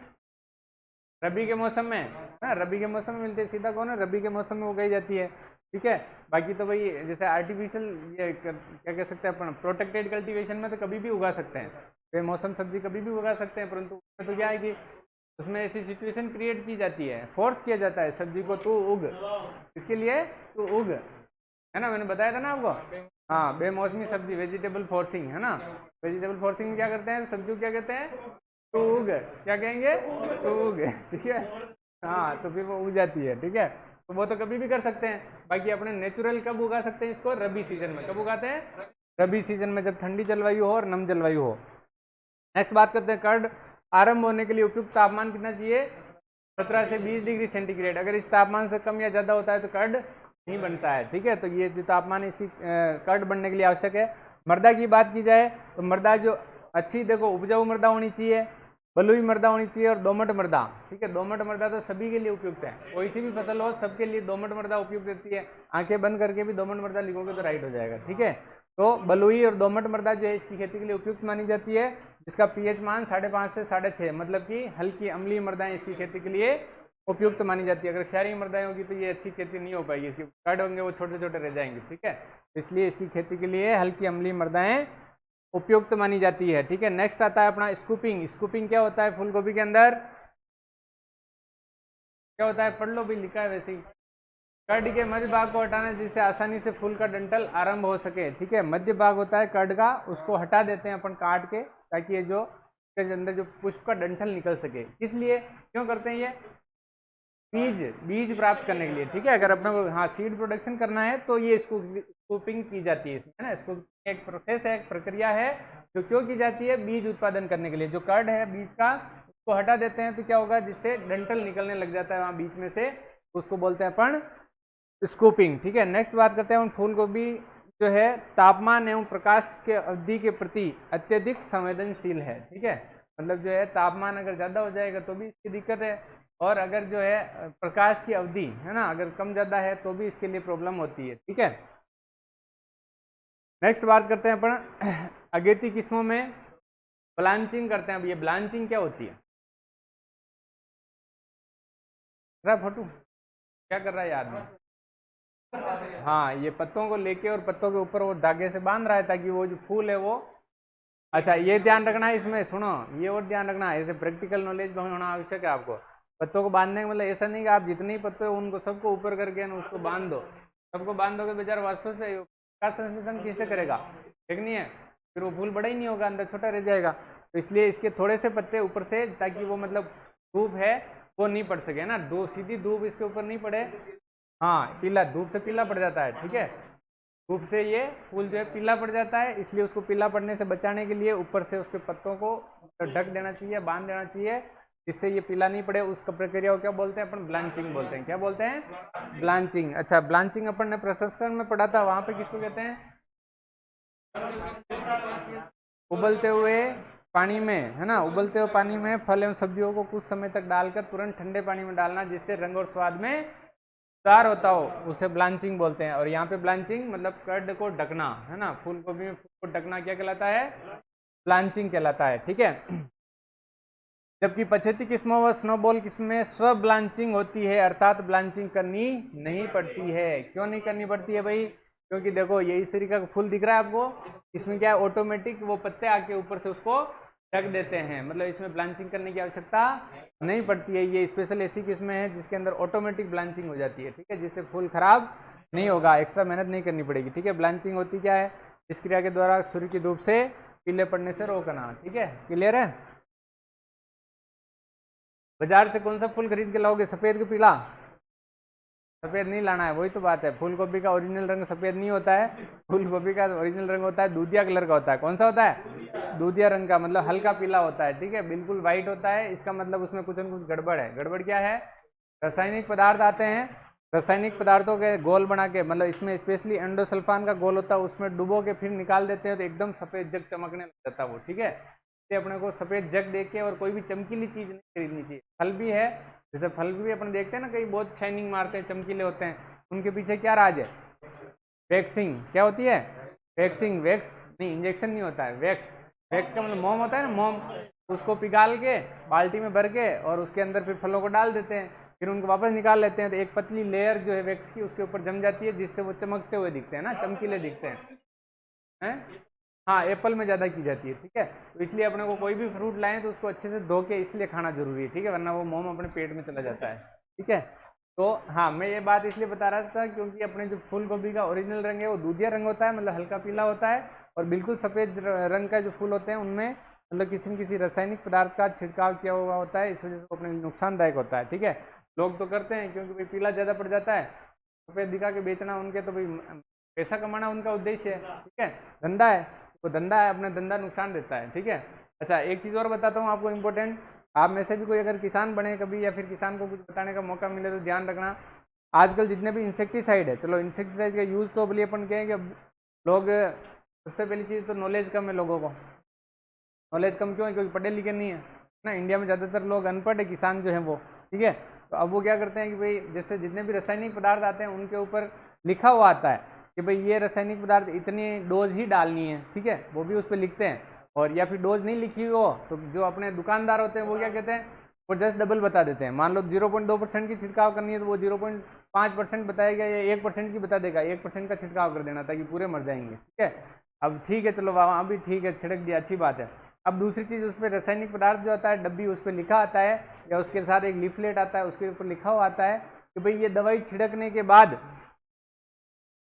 रबी के मौसम में, हाँ, रबी के मौसम में मिलती है। सीधा कौन है, रबी के मौसम में उगाई जाती है, ठीक है। बाकी तो भाई जैसे आर्टिफिशियल, ये क्या कह सकते हैं अपन, प्रोटेक्टेड कल्टीवेशन में तो कभी भी उगा सकते हैं, बेमौसम सब्जी कभी भी उगा सकते हैं, परंतु उसमें तो क्या है कि उसमें ऐसी सिचुएशन क्रिएट की जाती है, फोर्स किया जाता है सब्जी को, तू उग, इसके लिए तू उग, है ना, मैंने बताया था ना आपको। हाँ, बेमौसमी सब्जी, वेजिटेबल फोर्सिंग, है ना। वेजिटेबल फोर्सिंग में क्या करते हैं, सब्जी को क्या कहते हैं, तू उग, क्या कहेंगे, तू उग, ठीक है। हाँ, तो फिर वो उग जाती है, ठीक है। तो वो तो कभी भी कर सकते हैं। बाकी अपने नेचुरल कब उगा सकते हैं इसको, रबी सीजन में। कब उगाते हैं, रबी सीजन में, जब ठंडी जलवायु हो और नम जलवायु हो। नेक्स्ट बात करते हैं कर्ड आरंभ होने के लिए उपयुक्त तापमान कितना चाहिए, 17 से 20 डिग्री सेंटीग्रेड। अगर इस तापमान से कम या ज़्यादा होता है तो कर्ड नहीं बनता है, ठीक है। तो ये जो तापमान इसकी कर्ड बनने के लिए आवश्यक है। मृदा की बात की जाए तो मृदा जो अच्छी, देखो, उपजाऊ मृदा होनी चाहिए, बलुई मृदा होनी चाहिए और दोमट मृदा, ठीक है। दोमट मृदा तो सभी के लिए उपयुक्त है, कोई सी भी फसल हो सबके लिए दोमट मृदा उपयुक्त रहती है। आंखें बंद करके भी दोमट मृदा लिखोगे तो राइट हो जाएगा, ठीक है। तो बलुई और दोमट मृदा जो है इसकी खेती के लिए उपयुक्त मानी जाती है, जिसका पीएच मान 5.5 से 6.5, मतलब कि हल्की अम्लीय मृदाएं इसकी खेती के लिए उपयुक्त मानी जाती है। अगर क्षारीय मृदाएं होगी तो ये अच्छी खेती नहीं हो पाएगी, इसके कर्ड होंगे वो छोटे छोटे रह जाएंगे, ठीक है। इसलिए इसकी खेती के लिए हल्की अम्लीय मृदाएं उपयुक्त मानी जाती है, ठीक है। नेक्स्ट आता है अपना स्कूपिंग। स्कूपिंग क्या होता है, फूल गोभी के अंदर क्या होता है, पढ़ लो भी, लिखा है वैसे ही। कर्ड के मध्य भाग को हटाना जिससे आसानी से फूल का डंठल आरंभ हो सके, ठीक है। मध्य भाग होता है कर्ड का, उसको हटा देते हैं अपन काट के, ताकि ये जो इसके अंदर जो पुष्प का डंठल निकल सके। किस लिए, क्यों करते हैं ये, बीज प्राप्त करने के लिए, ठीक है। अगर अपने को, हाँ, सीड प्रोडक्शन करना है तो ये स्कूपिंग की जाती है इसमें, है ना। स्कूपिंग एक प्रोसेस है, एक प्रक्रिया है जो क्यों की जाती है, बीज उत्पादन करने के लिए। जो कर्ड है बीज का, उसको हटा देते हैं तो क्या होगा, जिससे डंठल निकलने लग जाता है वहाँ बीच में से, उसको बोलते हैं अपन स्कूपिंग, ठीक है। नेक्स्ट बात करते हैं फूल गोभी जो है तापमान एवं प्रकाश के अवधि के प्रति अत्यधिक संवेदनशील है, ठीक है। मतलब जो है तापमान अगर ज़्यादा हो जाएगा तो भी इसकी दिक्कत है, और अगर जो है प्रकाश की अवधि, है ना, अगर कम ज़्यादा है तो भी इसके लिए प्रॉब्लम होती है, ठीक है। नेक्स्ट बात करते हैं अपन अगेती किस्मों में ब्लांचिंग करते हैं। अब ये ब्लांचिंग क्या होती है, फोटो क्या कर रहा है आदमी, हाँ, ये पत्तों को लेके और पत्तों के ऊपर वो धागे से बांध रहा है ताकि वो जो फूल है वो अच्छा ये ध्यान रखना है इसमें, सुनो ये और ध्यान रखना है, ऐसे प्रैक्टिकल नॉलेज होना आवश्यक है आपको। पत्तों को बांधने का मतलब ऐसा नहीं कि आप जितने ही पत्ते हो उनको सबको ऊपर करके ना उसको बांध दो, सबको बांध दोगे बेचारा वास्तव से का संश्लेषण कैसे करेगा, ठीक नहीं है, फिर वो फूल बड़ा ही नहीं होगा, अंदर छोटा रह जाएगा। तो इसलिए इसके थोड़े से पत्ते ऊपर से, ताकि वो मतलब धूप है वो नहीं पड़ सके ना, सीधी धूप इसके ऊपर नहीं पड़े। हाँ पीला, धूप से पीला पड़ जाता है, ठीक है, धूप से ये फूल जो है पीला पड़ जाता है, इसलिए उसको पीला पड़ने से बचाने के लिए ऊपर से उसके पत्तों को ढक देना चाहिए, बांध देना चाहिए, जिससे ये पीला नहीं पड़े। उसका प्रक्रिया को क्या बोलते हैं अपन, ब्लांचिंग बोलते हैं। क्या बोलते हैं, ब्लांचिंग। अच्छा ब्लांचिंग अपन ने प्रसंस्करण में पढ़ा था, वहां पे किसको कहते हैं, उबलते हुए पानी में, है ना, उबलते हुए पानी में फल एवं सब्जियों को कुछ समय तक डालकर तुरंत ठंडे पानी में डालना, जिससे रंग और स्वाद में सुधार होता हो, उसे ब्लांचिंग बोलते हैं। और यहाँ पे ब्लांचिंग मतलब कर्ड को ढकना, है ना, फूल गोभी में फूल को ढकना क्या कहलाता है, ब्लांचिंग कहलाता है, ठीक है। जबकि पछेती किस्मों व स्नोबॉल किस्म में स्व ब्लांचिंग होती है, अर्थात ब्लांचिंग करनी नहीं पड़ती है। क्यों नहीं करनी पड़ती है भाई, क्योंकि देखो ये इस तरीके का फूल दिख रहा है आपको, इसमें क्या है, ऑटोमेटिक वो पत्ते आके ऊपर से उसको ढक देते हैं, मतलब इसमें ब्लांचिंग करने की आवश्यकता नहीं पड़ती है। ये स्पेशल ऐसी किस्में हैं जिसके अंदर ऑटोमेटिक ब्लांचिंग हो जाती है, ठीक है, जिससे फूल खराब नहीं होगा, एक्स्ट्रा मेहनत नहीं करनी पड़ेगी, ठीक है। ब्लांचिंग होती क्या है, इस क्रिया के द्वारा सूर्य की धूप से पीले पड़ने से रोकना, ठीक है, क्लियर है। बाजार से कौन सा फूल खरीद के लाओगे, सफेद के पीला, सफेद नहीं लाना है, वही तो बात है। फूल गोभी का ओरिजिनल रंग सफेद नहीं होता है, फूल गोभी का ओरिजिनल रंग होता है दूधिया कलर का होता है। कौन सा होता है, दूधिया रंग का, मतलब हल्का पीला होता है, ठीक है, बिल्कुल व्हाइट होता है, इसका मतलब उसमें कुछ न कुछ गड़बड़ है। गड़बड़ क्या है, रासायनिक पदार्थ आते हैं, रासायनिक पदार्थों के गोल बना के, मतलब इसमें स्पेशली एंडोसल्फान का गोल होता है, उसमें डुबो के फिर निकाल देते हैं, तो एकदम सफेद जग चमकने लग जाता है वो, ठीक है। इसलिए अपने को सफेद जग देख के और कोई भी चमकीली चीज नहीं खरीदनी चाहिए। फल भी है, जैसे फल भी अपन देखते हैं ना, कई बहुत शाइनिंग मारते हैं, चमकीले होते हैं, उनके पीछे क्या राज है, वैक्सिंग। क्या होती है, वैक्सिंग, वैक्स नहीं, इंजेक्शन नहीं होता है, वैक्स, वैक्स का मतलब मोम होता है ना, मोम, उसको पिघाल के बाल्टी में भर के और उसके अंदर फिर फलों को डाल देते हैं, फिर उनको वापस निकाल लेते हैं, तो एक पतली लेयर जो है वैक्स की उसके ऊपर जम जाती है, जिससे वो चमकते हुए दिखते हैं ना, चमकीले दिखते हैं। हाँ एप्पल में ज़्यादा की जाती है, ठीक है। तो इसलिए अपने को कोई भी फ्रूट लाएं तो उसको अच्छे से धो के इसलिए खाना जरूरी है, ठीक है, वरना वो मोम अपने पेट में चला जाता है, ठीक है। तो हाँ मैं ये बात इसलिए बता रहा था क्योंकि अपने जो फूल गोभी का ओरिजिनल रंग है वो दूधिया रंग होता है, मतलब हल्का पीला होता है, और बिल्कुल सफ़ेद रंग का जो फूल होते हैं उनमें मतलब किसी न किसी रासायनिक पदार्थ का छिड़काव किया हुआ होता है, इस वजह से अपने नुकसानदायक होता है, ठीक है। लोग तो करते हैं क्योंकि भाई पीला ज़्यादा पड़ जाता है, सफ़ेद दिखा के बेचना उनके, तो भाई पैसा कमाना उनका उद्देश्य है, ठीक है, धंधा है, वो धंधा है, अपना धंधा नुकसान देता है, ठीक है। अच्छा एक चीज़ और बताता हूँ आपको इम्पोर्टेंट, आप में से भी कोई अगर किसान बने कभी या फिर किसान को कुछ बताने का मौका मिले तो ध्यान रखना, आजकल जितने भी इंसेक्टिसाइड है, चलो इंसेक्टिसाइड का यूज़ तो बोलिए अपन कहें कि लोग, सबसे पहली चीज़ तो नॉलेज कम है लोगों को, नॉलेज कम क्यों है, क्योंकि पढ़े लिखे नहीं है ना, इंडिया में ज़्यादातर लोग अनपढ़ है, किसान जो है वो, ठीक है। तो अब वो क्या करते हैं कि भाई जैसे जितने भी रासायनिक पदार्थ आते हैं उनके ऊपर लिखा हुआ आता है कि भाई ये रासायनिक पदार्थ इतनी डोज ही डालनी है, ठीक है, वो भी उस पर लिखते हैं। और या फिर डोज नहीं लिखी हो तो जो अपने दुकानदार होते हैं वो क्या कहते हैं, वो जस्ट डबल बता देते हैं। मान लो 0.2% की छिड़काव करनी है तो वो 0.5% बताएगा या 1% की बता देगा, 1% का छिड़काव कर देना ताकि पूरे मर जाएंगे, ठीक है। अब ठीक है चलो वहाँ भी ठीक है, छिड़क दिया, अच्छी बात है। अब दूसरी चीज़ उस पर रासायनिक पदार्थ जो आता है डब्बी, उस पर लिखा आता है या उसके साथ एक लीफलेट आता है, उसके ऊपर लिखा हुआ आता है कि भाई ये दवाई छिड़कने के बाद,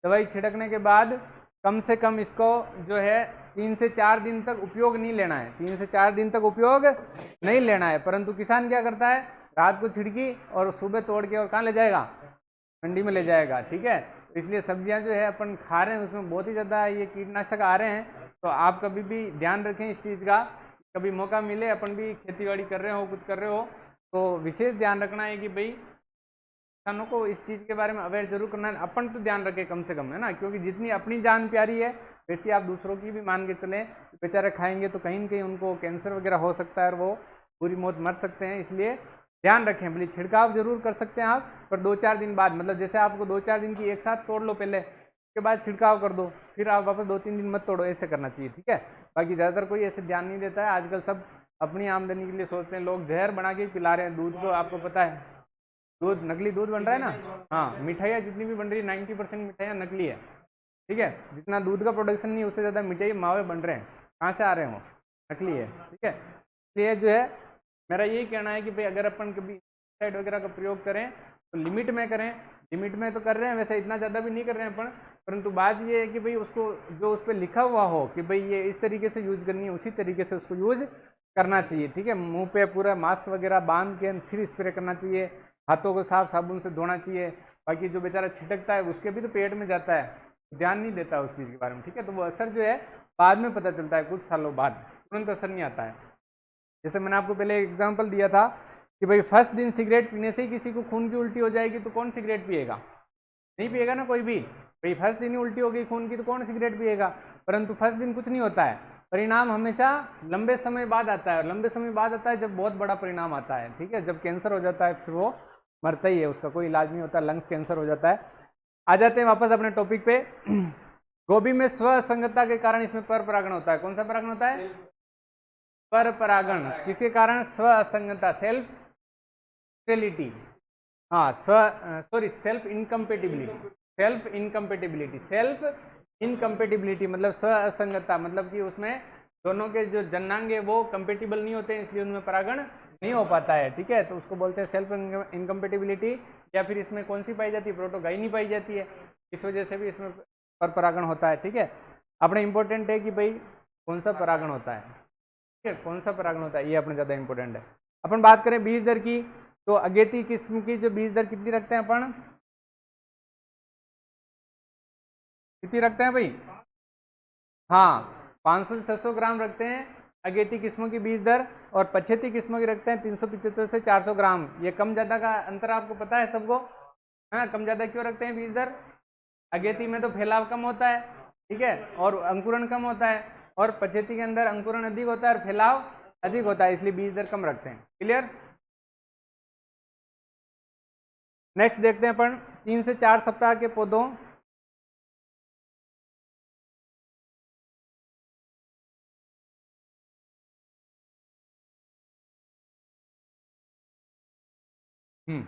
दवाई छिड़कने के बाद कम से कम इसको जो है 3 से 4 दिन तक उपयोग नहीं लेना है, 3 से 4 दिन तक उपयोग नहीं लेना है। परंतु किसान क्या करता है, रात को छिड़की और सुबह तोड़ के और कहाँ ले जाएगा, मंडी में ले जाएगा, ठीक है। इसलिए सब्जियां जो है अपन खा रहे हैं उसमें बहुत ही ज़्यादा ये कीटनाशक आ रहे हैं, तो आप कभी भी ध्यान रखें इस चीज़ का, कभी मौका मिले अपन भी खेती बाड़ी कर रहे हो, कुछ कर रहे हो, तो विशेष ध्यान रखना है कि भाई किसानों को इस चीज़ के बारे में अवेयर जरूर करना है, अपन तो ध्यान रखें कम से कम, है ना, क्योंकि जितनी अपनी जान प्यारी है वैसे आप दूसरों की भी मान के चलें, बेचारे खाएंगे तो कहीं न कहीं उनको कैंसर वगैरह हो सकता है और वो पूरी मौत मर सकते हैं, इसलिए ध्यान रखें। भले छिड़काव जरूर कर सकते हैं आप, पर 2-4 दिन बाद, मतलब जैसे आपको 2-4 दिन की एक साथ तोड़ लो पहले, उसके बाद छिड़काव कर दो, फिर आप वापस 2-3 दिन मत तोड़ो, ऐसे करना चाहिए, ठीक है। बाकी ज़्यादातर कोई ऐसे ध्यान नहीं देता है, आजकल सब अपनी आमदनी के लिए सोचते हैं, लोग जहर बना के पिला रहे हैं दूध को, आपको पता है दूध, नकली दूध बन रहा है ना, हाँ मिठाइयाँ जितनी भी बन रही है 90% मिठाइयाँ नकली है, ठीक है, जितना दूध का प्रोडक्शन नहीं उससे ज़्यादा मिठाई मावे बन रहे हैं, कहाँ से आ रहे हो, नकली है, ठीक है। इसलिए जो है मेरा यही कहना है कि भाई अगर अपन कभी पेस्टिसाइड वगैरह का प्रयोग करें तो लिमिट में करें। लिमिट में तो कर रहे हैं, वैसे इतना ज़्यादा भी नहीं कर रहे हैं अपन, परंतु बात ये है कि भाई उसको जो उस पर लिखा हुआ हो कि भाई ये इस तरीके से यूज करनी है, उसी तरीके से उसको यूज करना चाहिए, ठीक है। मुंह पे पूरा मास्क वगैरह बांध के फिर स्प्रे करना चाहिए, हाथों को साफ साबुन से धोना चाहिए। बाकी जो बेचारा छिटकता है उसके भी तो पेट में जाता है, ध्यान नहीं देता उस चीज़ के बारे में, ठीक है। तो वो असर जो है बाद में पता चलता है, कुछ सालों बाद, तुरंत असर नहीं आता है। जैसे मैंने आपको पहले एग्जाम्पल दिया था कि भाई फर्स्ट दिन सिगरेट पीने से ही किसी को खून की उल्टी हो जाएगी तो कौन सिगरेट पिएगा, नहीं पिएगा ना कोई भी। भाई फर्स्ट दिन ही उल्टी हो गई खून की तो कौन सिगरेट पिएगा। परंतु फर्स्ट दिन कुछ नहीं होता है, परिणाम हमेशा लंबे समय बाद आता है, और लंबे समय बाद आता है जब बहुत बड़ा परिणाम आता है, ठीक है। जब कैंसर हो जाता है फिर वो मरता ही है, उसका कोई इलाज नहीं होता, लंग्स कैंसर हो जाता है। आ जाते हैं वापस अपने टॉपिक पे। गोभी में स्वसंगतता के कारण इसमें पर परागण होता है। कौन सा परागण होता है, पर परागण। किसके कारण, स्व असंगतता, सेल्फ स्टेरिलिटी, हाँ self incompatibility, self incompatibility, self incompatibility मतलब स्व असंगतता, मतलब कि उसमें दोनों के जो जन्नांग है वो कंपेटिबल नहीं होते हैं, इसलिए उनमें परागण नहीं हो पाता है, ठीक है। तो उसको बोलते हैं सेल्फ इनकम्पेटिबिलिटी। या फिर इसमें कौन सी पाई जाती है, प्रोटोगाइनी पाई जाती है, इस वजह से भी इसमें पर परागण होता है, ठीक है। अपने इंपॉर्टेंट है कि भाई कौन सा परागण होता है, ठीक है, कौन सा परागण होता है, ये अपने ज़्यादा इंपॉर्टेंट है। अपन बात करें बीज दर की, तो अगेती किस्म की जो बीज दर कितनी रखते हैं अपन, कितनी रखते हैं भाई, हाँ 500 से 600 ग्राम रखते हैं अगेती किस्मों की बीज दर, और पछेती किस्मों की रखते हैं 375 से 400 ग्राम। ये कम ज़्यादा का अंतर आपको पता है सबको, हाँ कम ज़्यादा क्यों रखते हैं बीज दर, अगेती में तो फैलाव कम होता है, ठीक है, और अंकुरण कम होता है, और पछेती के अंदर अंकुरण अधिक होता है और फैलाव अधिक होता है, इसलिए बीज दर कम रखते हैं। क्लियर। नेक्स्ट देखते हैं अपन 3 से 4 सप्ताह के पौधों, हम्म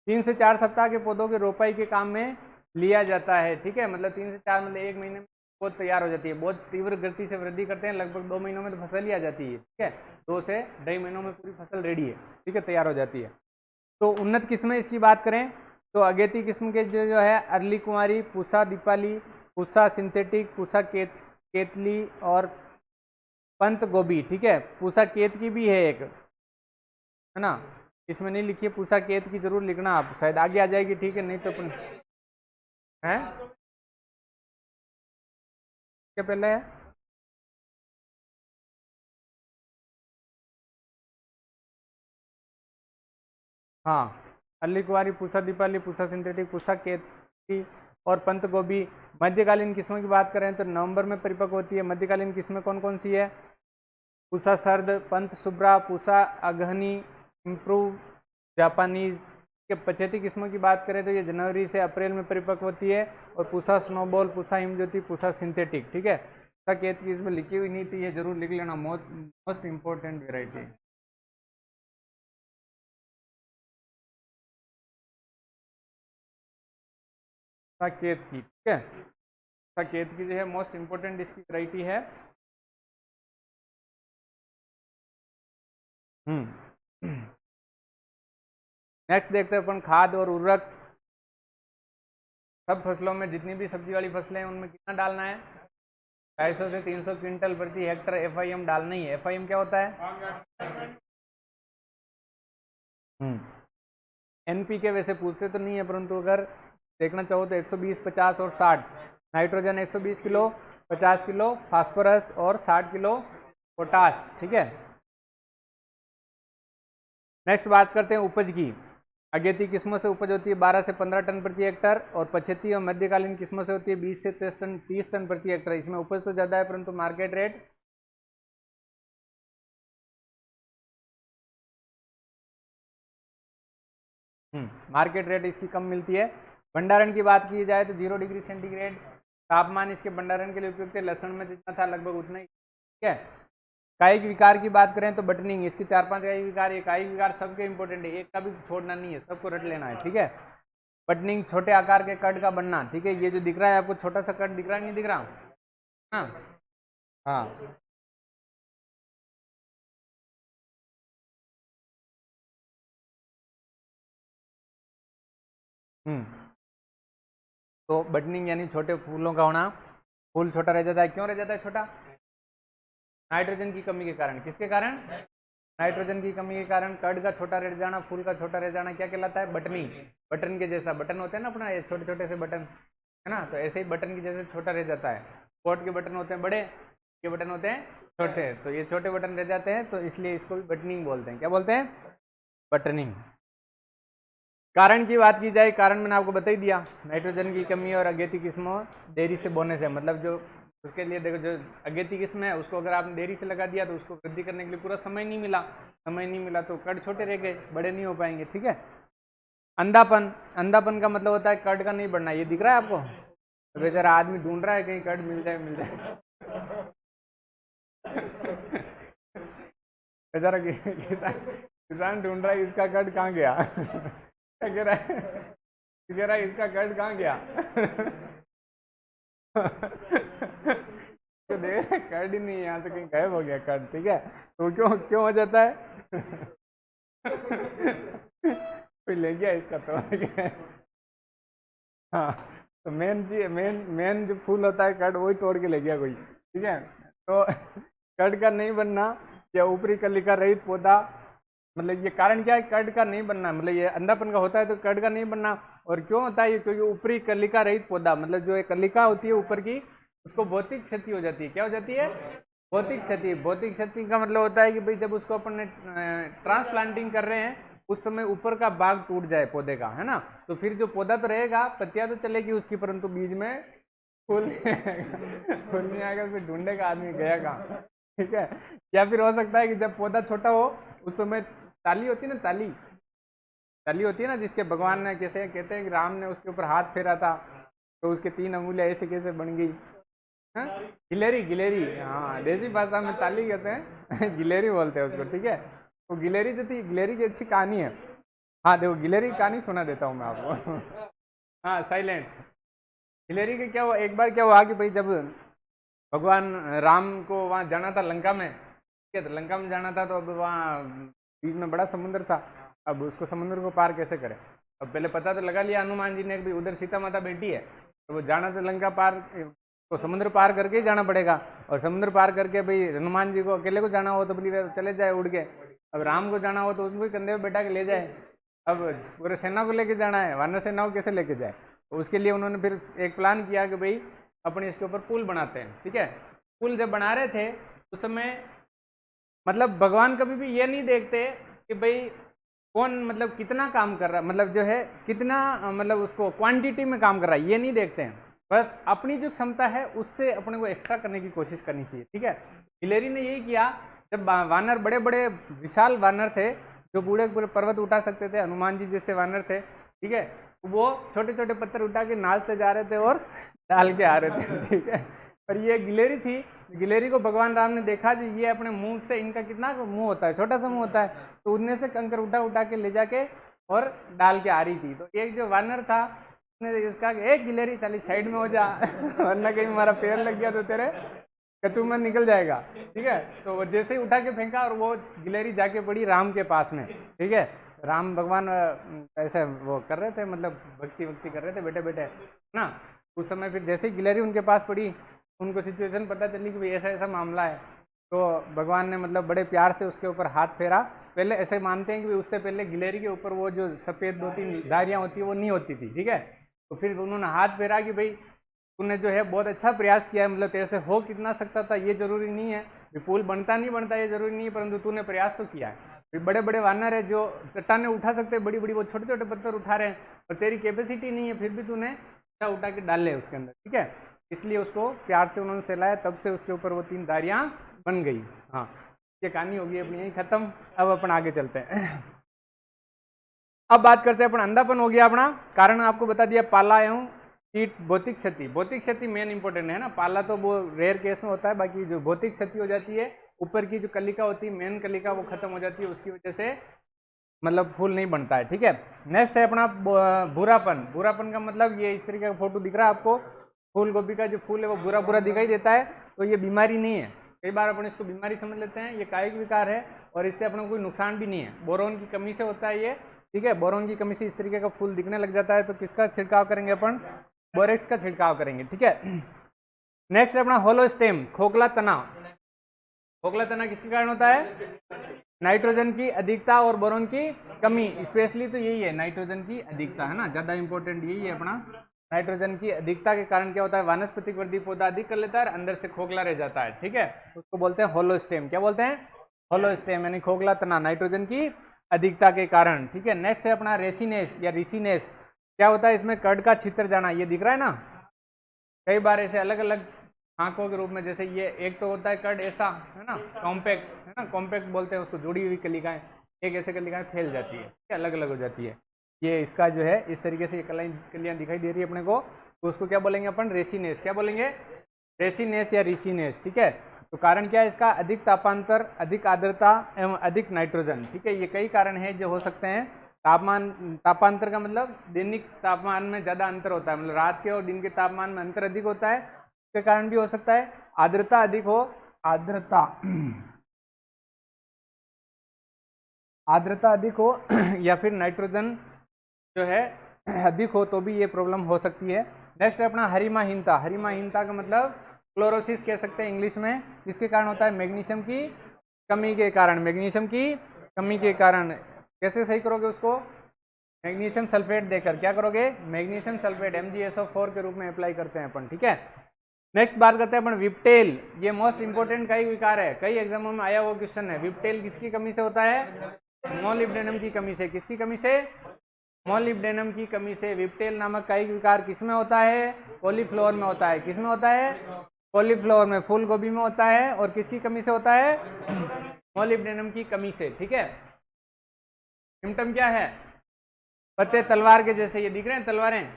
3 से 4 सप्ताह के पौधों के रोपाई के काम में लिया जाता है, ठीक है। मतलब 3 से 4 मतलब 1 महीने में बहुत तैयार हो जाती है, बहुत तीव्र गति से वृद्धि करते हैं, लगभग 2 महीनों में तो फसल ही आ जाती है, ठीक है, 2 से 2.5 महीनों में पूरी फसल रेडी है, ठीक है, तैयार हो जाती है। तो उन्नत किस्में इसकी बात करें तो अगेती किस्म के जो है अर्ली कुंवारी, पूसा दीपाली, पूसा सिंथेटिक, पूसा केतली और पंत गोभी, ठीक है। पूसा केत की भी है एक, है ना, इसमें नहीं लिखी है, पूसा केत की जरूर लिखना आप, शायद आगे आ जाएगी, ठीक है, नहीं तो अपन है क्या पहले है, हाँ अर्ली कुंवारी, पूसा दीपाली, पूसा सिंथेटिक, पूसा केतकी और पंत गोभी। मध्यकालीन किस्मों की बात करें तो नवंबर में परिपक्व होती है। मध्यकालीन किस्में कौन कौन सी है, पूसा सर्द, पंत शुभ्रा, पूसा अगहनी, इम्प्रूव, जापानीज के। पछेती किस्मों की बात करें तो ये जनवरी से अप्रैल में परिपक्व होती है, और पूसा स्नोबॉल, पूसा हिमज्योति, पूसा सिंथेटिक, ठीक है। पूसा केत की इसमें लिखी हुई नहीं थी, ये जरूर लिख लेना, मोस्ट इंपॉर्टेंट वेराइटी। पूसा केत की, ठीक है, पूसा केत की जो है मोस्ट इंपॉर्टेंट इसकी वेराइटी है। नेक्स्ट देखते हैं अपन खाद और उर्वरक। सब फसलों में, जितनी भी सब्जी वाली फसलें हैं उनमें कितना डालना है, 250 से 300 क्विंटल प्रति हेक्टर FIM डालना ही है। FIM क्या होता है, NPK वैसे पूछते तो नहीं है, परंतु अगर देखना चाहो तो 120, 50 और 60, नाइट्रोजन 120 किलो, 50 किलो फास्फोरस और 60 किलो पोटाश, ठीक है। नेक्स्ट बात करते हैं उपज की। अगेती किस्मों से उपज होती है 12 से 15 टन प्रति हेक्टर, और पछेती और मध्यकालीन किस्मों से होती है 20 से 30 टन प्रति हेक्टर। इसमें उपज तो ज़्यादा है परंतु मार्केट रेट मार्केट रेट इसकी कम मिलती है। भंडारण की बात की जाए तो 0 डिग्री सेंटीग्रेड तापमान इसके भंडारण के लिए उपयुक्त है। लहसुन में जितना था लगभग उतना ही, ठीक है। कायिक विकार की बात करें तो बटनिंग, इसके 4-5 कायिक विकार, ये कायिक विकार सबके इंपॉर्टेंट है, एक का भी छोड़ना नहीं है, सबको रट लेना है, ठीक है। बटनिंग, छोटे आकार के कट का बनना, ठीक है, ये जो दिख रहा है आपको छोटा सा कट दिख रहा है, नहीं दिख रहा, हाँ हाँ तो बटनिंग यानी छोटे फूलों का होना, फूल छोटा रह जाता है। क्यों रह जाता है छोटा? नाइट्रोजन की कमी के कारण। किसके कारण? नाइट्रोजन की कमी के कारण कड का छोटा रह जाना, फूल का छोटा रह जाना क्या कहलाता है? बटनिंग। बटन के जैसा, बटन होते हैं ना अपना, ये छोटे छोटे से बटन है ना, तो ऐसे ही बटन की जैसे छोटा रह जाता है। कोट के बटन होते हैं बड़े, के बटन होते हैं छोटे, तो ये छोटे बटन रह जाते हैं, तो इसलिए इसको भी बटनिंग बोलते हैं। क्या बोलते हैं? बटनिंग। कारण की बात की जाए, कारण मैंने आपको बता ही दिया, नाइट्रोजन की कमी और अगेती किस्मों देरी से बोने से, मतलब जो उसके लिए देखो, जो अगेती किस्म है उसको अगर आपने देरी से लगा दिया तो उसको वृद्धि करने के लिए पूरा समय नहीं मिला, तो कड छोटे रह गए, बड़े नहीं हो पाएंगे। ठीक है। अंधापन, अंधापन का मतलब होता है कड का नहीं बढ़ना। ये दिख रहा है आपको? तो बेचारा आदमी ढूंढ रहा है कहीं कड मिल जाए, मिल जाए। बेचारा किसान ढूंढ रहा है इसका कड कहाँ गया। क्या कह रहा है इसका कड कहाँ गया। तो देख कड ही नहीं है यहाँ, तो कहीं गायब हो गया कड। ठीक है। तो क्यों हो जाता है? कोई ले गया इसका तो। हाँ, तो मेन जो फूल होता है कड, वही तोड़ के ले गया कोई। ठीक है। तो कड का नहीं बनना या ऊपरी कलिका रहित पौधा, मतलब ये कारण क्या है? कड का नहीं बनना, मतलब ये अंधापन का होता है तो कड का नहीं बनना। और क्यों होता है ये? क्योंकि ऊपरी कलिका रहित पौधा, मतलब जो एक कलिका होती है ऊपर की, उसको भौतिक क्षति हो जाती है। क्या हो जाती है? भौतिक क्षति। भौतिक क्षति का मतलब होता है कि भाई जब उसको अपन ने ट्रांसप्लांटिंग कर रहे हैं उस समय ऊपर का भाग टूट जाए पौधे का, है ना, तो फिर जो पौधा तो रहेगा, पत्तियां तो चलेगी उसकी, परंतु बीज में फूल नहीं आएगा, फिर ढूंढेगा आदमी गया कहाँ। ठीक है। या फिर हो सकता है कि जब पौधा छोटा हो उस समय ताली होती है ना, ताली होती है ना, जिसके भगवान ने कैसे कहते हैं कि राम ने उसके ऊपर हाथ फेरा था तो उसके 3 अंगुलियां ऐसे कैसे बन गई। गिलेरी, हाँ, देसी भाषा में ताली कहते हैं। गिलेरी बोलते हैं उसको। ठीक है। तो गिलेरी जो थी, गिलेरी की अच्छी कहानी है। हाँ देखो, गिलेरी की कहानी सुना देता हूँ मैं आपको। हाँ, साइलेंट। गिलेरी के क्या हुआ, एक बार क्या हुआ कि भाई जब भगवान राम को वहाँ जाना था लंका में, ठीक है, तो लंका में जाना था, तो अब वहाँ बीच में बड़ा समुद्र था। अब उसको समुद्र को पार कैसे करें? अब पहले पता तो लगा लिया हनुमान जी ने कि उधर सीता माता बैठी है, तो वो जाना तो लंका पार, तो समुद्र पार करके ही जाना पड़ेगा। और समुद्र पार करके भाई हनुमान जी को अकेले को जाना हो तो बोली चले जाए उड़ के, अब राम को जाना हो तो उसको कंधे पे बैठा के ले जाए। अब पूरे सेना को लेके जाना है, वानर सेना को कैसे लेके जाए? तो उसके लिए उन्होंने फिर एक प्लान किया कि भाई अपने इसके ऊपर पुल बनाते हैं। ठीक है। पुल जब बना रहे थे उस समय, मतलब भगवान कभी भी ये नहीं देखते कि भाई कौन, मतलब कितना काम कर रहा है, मतलब जो है कितना, मतलब उसको क्वांटिटी में काम कर रहा है, ये नहीं देखते हैं। बस अपनी जो क्षमता है उससे अपने को एक्स्ट्रा करने की कोशिश करनी चाहिए। ठीक है। गिलेरी ने यही किया। जब वानर, बड़े बड़े विशाल वानर थे जो पूरे पूरे पर्वत उठा सकते थे, हनुमान जी जैसे वानर थे, ठीक है, वो छोटे छोटे पत्थर उठा के नाल से जा रहे थे और डाल के आ रहे थे। ठीक है। पर ये गिलेरी थी, गिलेरी को भगवान राम ने देखा जी, ये अपने मुंह से, इनका कितना मुंह होता है, छोटा सा मुंह होता है, तो उनमें से कंकर उठा उठा के ले जाके और डाल के आ रही थी। तो एक जो वानर था उसने इसका, एक गिलेरी चली साइड में हो जा, वरना कहीं हमारा पैर लग गया तो तेरे कचू में निकल जाएगा। ठीक है। तो वो जैसे ही उठा के फेंका और वो गिलेरी जाके पड़ी राम के पास में। ठीक है। राम भगवान ऐसे वो कर रहे थे, मतलब भक्ति कर रहे थे बैठे बैठे ना। उस समय फिर जैसे ही गिलेरी उनके पास पड़ी, उनको सिचुएशन पता चली कि भाई ऐसा ऐसा मामला है, तो भगवान ने मतलब बड़े प्यार से उसके ऊपर हाथ फेरा। पहले ऐसे मानते हैं कि उससे पहले गिलेरी के ऊपर वो जो सफ़ेद 2-3 धारियाँ होती है वो नहीं होती थी। ठीक है। तो फिर उन्होंने हाथ फेरा कि भाई तूने जो है बहुत अच्छा प्रयास किया है, मतलब तेरे से हो कितना सकता था ये जरूरी नहीं है, पुल बनता नहीं बनता ये जरूरी नहीं है, परंतु तूने प्रयास तो किया है। फिर बड़े बड़े वानर है जो चट्टाने उठा सकते हैं बड़ी बड़ी, वो छोटे छोटे पत्थर उठा रहे हैं और तेरी कैपेसिटी नहीं है, फिर भी तूने उठा के डाल ले उसके अंदर। ठीक है। इसलिए उसको प्यार से उन्होंने सहलाया, तब से उसके ऊपर वो 3 धारियां बन गई। हाँ, ये कहानी होगी अपनी यही खत्म। अब अपन आगे चलते हैं। अब बात करते हैं अपन, अंधापन हो गया अपना, कारण आपको बता दिया, पाला एवं कीट, भौतिक क्षति। भौतिक क्षति मेन इंपॉर्टेंट है ना, पाला तो वो रेयर केस में होता है, बाकी जो भौतिक क्षति हो जाती है, ऊपर की जो कलिका होती है मेन कलिका वो खत्म हो जाती है, उसकी वजह से मतलब फूल नहीं बनता है। ठीक है। नेक्स्ट है अपना भूरापन। भूरापन का मतलब ये इस तरीके का फोटो दिख रहा है आपको, फूल गोभी का जो फूल है वो भूरा भूरा दिखाई देता है, तो ये बीमारी नहीं है। कई बार अपन इसको बीमारी समझ लेते हैं, ये कायिक विकार है और इससे अपने को कोई नुकसान भी नहीं है। बोरोन की कमी से होता है ये, ठीक है, बोरोन की कमी से इस तरीके का फूल दिखने लग जाता है, तो किसका छिड़काव करेंगे अपन, बोरेक्स का छिड़काव करेंगे। ठीक है, नेक्स्ट है अपना होलो स्टेम, खोखला तना। खोखला तना किसके कारण होता है, नाइट्रोजन की अधिकता और बोरोन की कमी, स्पेशली तो यही है नाइट्रोजन की अधिकता, है ना, ज्यादा इंपॉर्टेंट यही है अपना। नाइट्रोजन की अधिकता के कारण क्या होता है, वानस्पतिक वृद्धि पौधा अधिक कर लेता है, अंदर से खोखला रह जाता है। ठीक है, उसको बोलते हैं होलो स्टेम। क्या बोलते हैं, होलो स्टेम, यानी खोखला तना, नाइट्रोजन की अधिकता के कारण। ठीक है, नेक्स्ट है अपना रेसिनेस या रिसिनेस। क्या होता है इसमें, कर्ड का छितर जाना, ये दिख रहा है ना, कई बार ऐसे अलग अलग आंकों के रूप में, जैसे ये एक तो होता है कर्ड ऐसा, है ना, कॉम्पैक्ट, है ना, कॉम्पैक्ट बोलते हैं उसको, जुड़ी हुई कलिकाएं, एक ऐसे कलिकाएं फैल जाती है, अलग अलग हो जाती है। ये इसका जो है इस तरीके से ये कलियां दिखाई दे रही है अपने को, तो उसको क्या बोलेंगे अपन, रेसिनेस। क्या बोलेंगे, रेसिनेस या रिसिनेस। ठीक है, तो कारण क्या है इसका, अधिक तापांतर, अधिक आर्द्रता एवं अधिक नाइट्रोजन। ठीक है, ये कई कारण है जो हो सकते हैं। तापांतर का मतलब दैनिक तापमान में ज्यादा अंतर होता है, मतलब रात के और दिन के तापमान में अंतर अधिक होता है, उसके कारण भी हो सकता है। आर्द्रता अधिक हो, आर्द्रता अधिक हो या फिर नाइट्रोजन जो है अधिक हो, तो भी ये प्रॉब्लम हो सकती है। नेक्स्ट है अपना हरिमाहीनता। हरिमाहीनता का मतलब क्लोरोसिस कह सकते हैं इंग्लिश में, इसके कारण होता है मैग्नीशियम की कमी के कारण। मैग्नीशियम की कमी के कारण कैसे सही करोगे उसको, मैग्नीशियम सल्फेट देकर क्या करोगे, मैग्नीशियम सल्फेट MgSO4 के रूप में अप्लाई करते हैं अपन। ठीक है, नेक्स्ट बात करते हैं अपन विप्टेल। ये मोस्ट इंपोर्टेंट कई विकार है, कई एग्जामों में आया हुआ क्वेश्चन है। विप्टेल किसकी कमी से होता है, मोलिब्डेनम की कमी से। किसकी कमी से, मोलिब्डेनम की कमी से विप्टेल नामक कई विकार किसमें होता है, कॉलीफ्लावर में होता है। किसमें होता है, कॉलीफ्लावर में, फूल गोभी में होता है, और किसकी कमी से होता है, मोलिब्डेनम की कमी से। ठीक है, सिम्टम क्या है, पत्ते तलवार के जैसे, ये दिख रहे हैं तलवारें,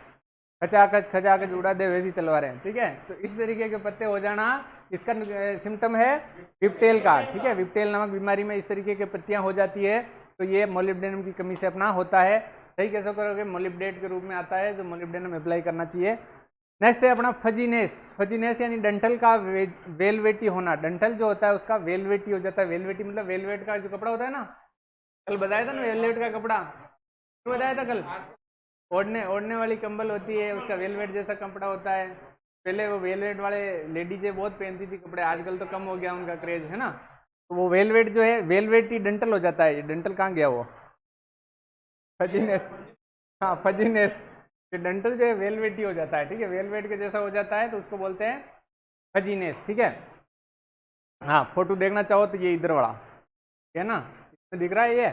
खचाखच खचाखच उड़ा दे वैसी तलवारें। ठीक है, तो इस तरीके के पत्ते हो जाना इसका सिम्टम है विप्टेल का। ठीक है, विप्टेल नामक बीमारी में इस तरीके के पत्तियां हो जाती है, तो ये मोलिब्डेनम की कमी से अपना होता है। सही कैसे करोगे, मोलिब्डेट के रूप में आता है, जो मोलिब्डेनम अप्लाई करना चाहिए। नेक्स्ट है अपना फजीनेस। फजीनेस यानी डंठल का वेलवेटी होना। डंठल जो होता है उसका वेलवेटी हो जाता है। वेलवेटी मतलब वेलवेट का जो कपड़ा होता है ना, कल बताया था ना वेलवेट का कपड़ा, तो बताया था कल, ओढ़ने वाली कंबल होती है, उसका वेलवेट जैसा कपड़ा होता है। पहले वो वेलवेट वाले लेडीजें बहुत पहनती थी कपड़े, आजकल तो कम हो गया उनका क्रेज, है ना। तो वो वेलवेट जो है, वेलवेट ही डंटल हो जाता है। डंटल कहाँ गया वो, फजीनेस, हाँ फजीनेस, डंटल जो है वेलवेट ही हो जाता है। ठीक है, वेलवेट के जैसा हो जाता है, तो उसको बोलते हैं फजीनेस। ठीक है, हाँ फोटो देखना चाहो तो ये इधर वाला है ना, इसमें दिख रहा है ये,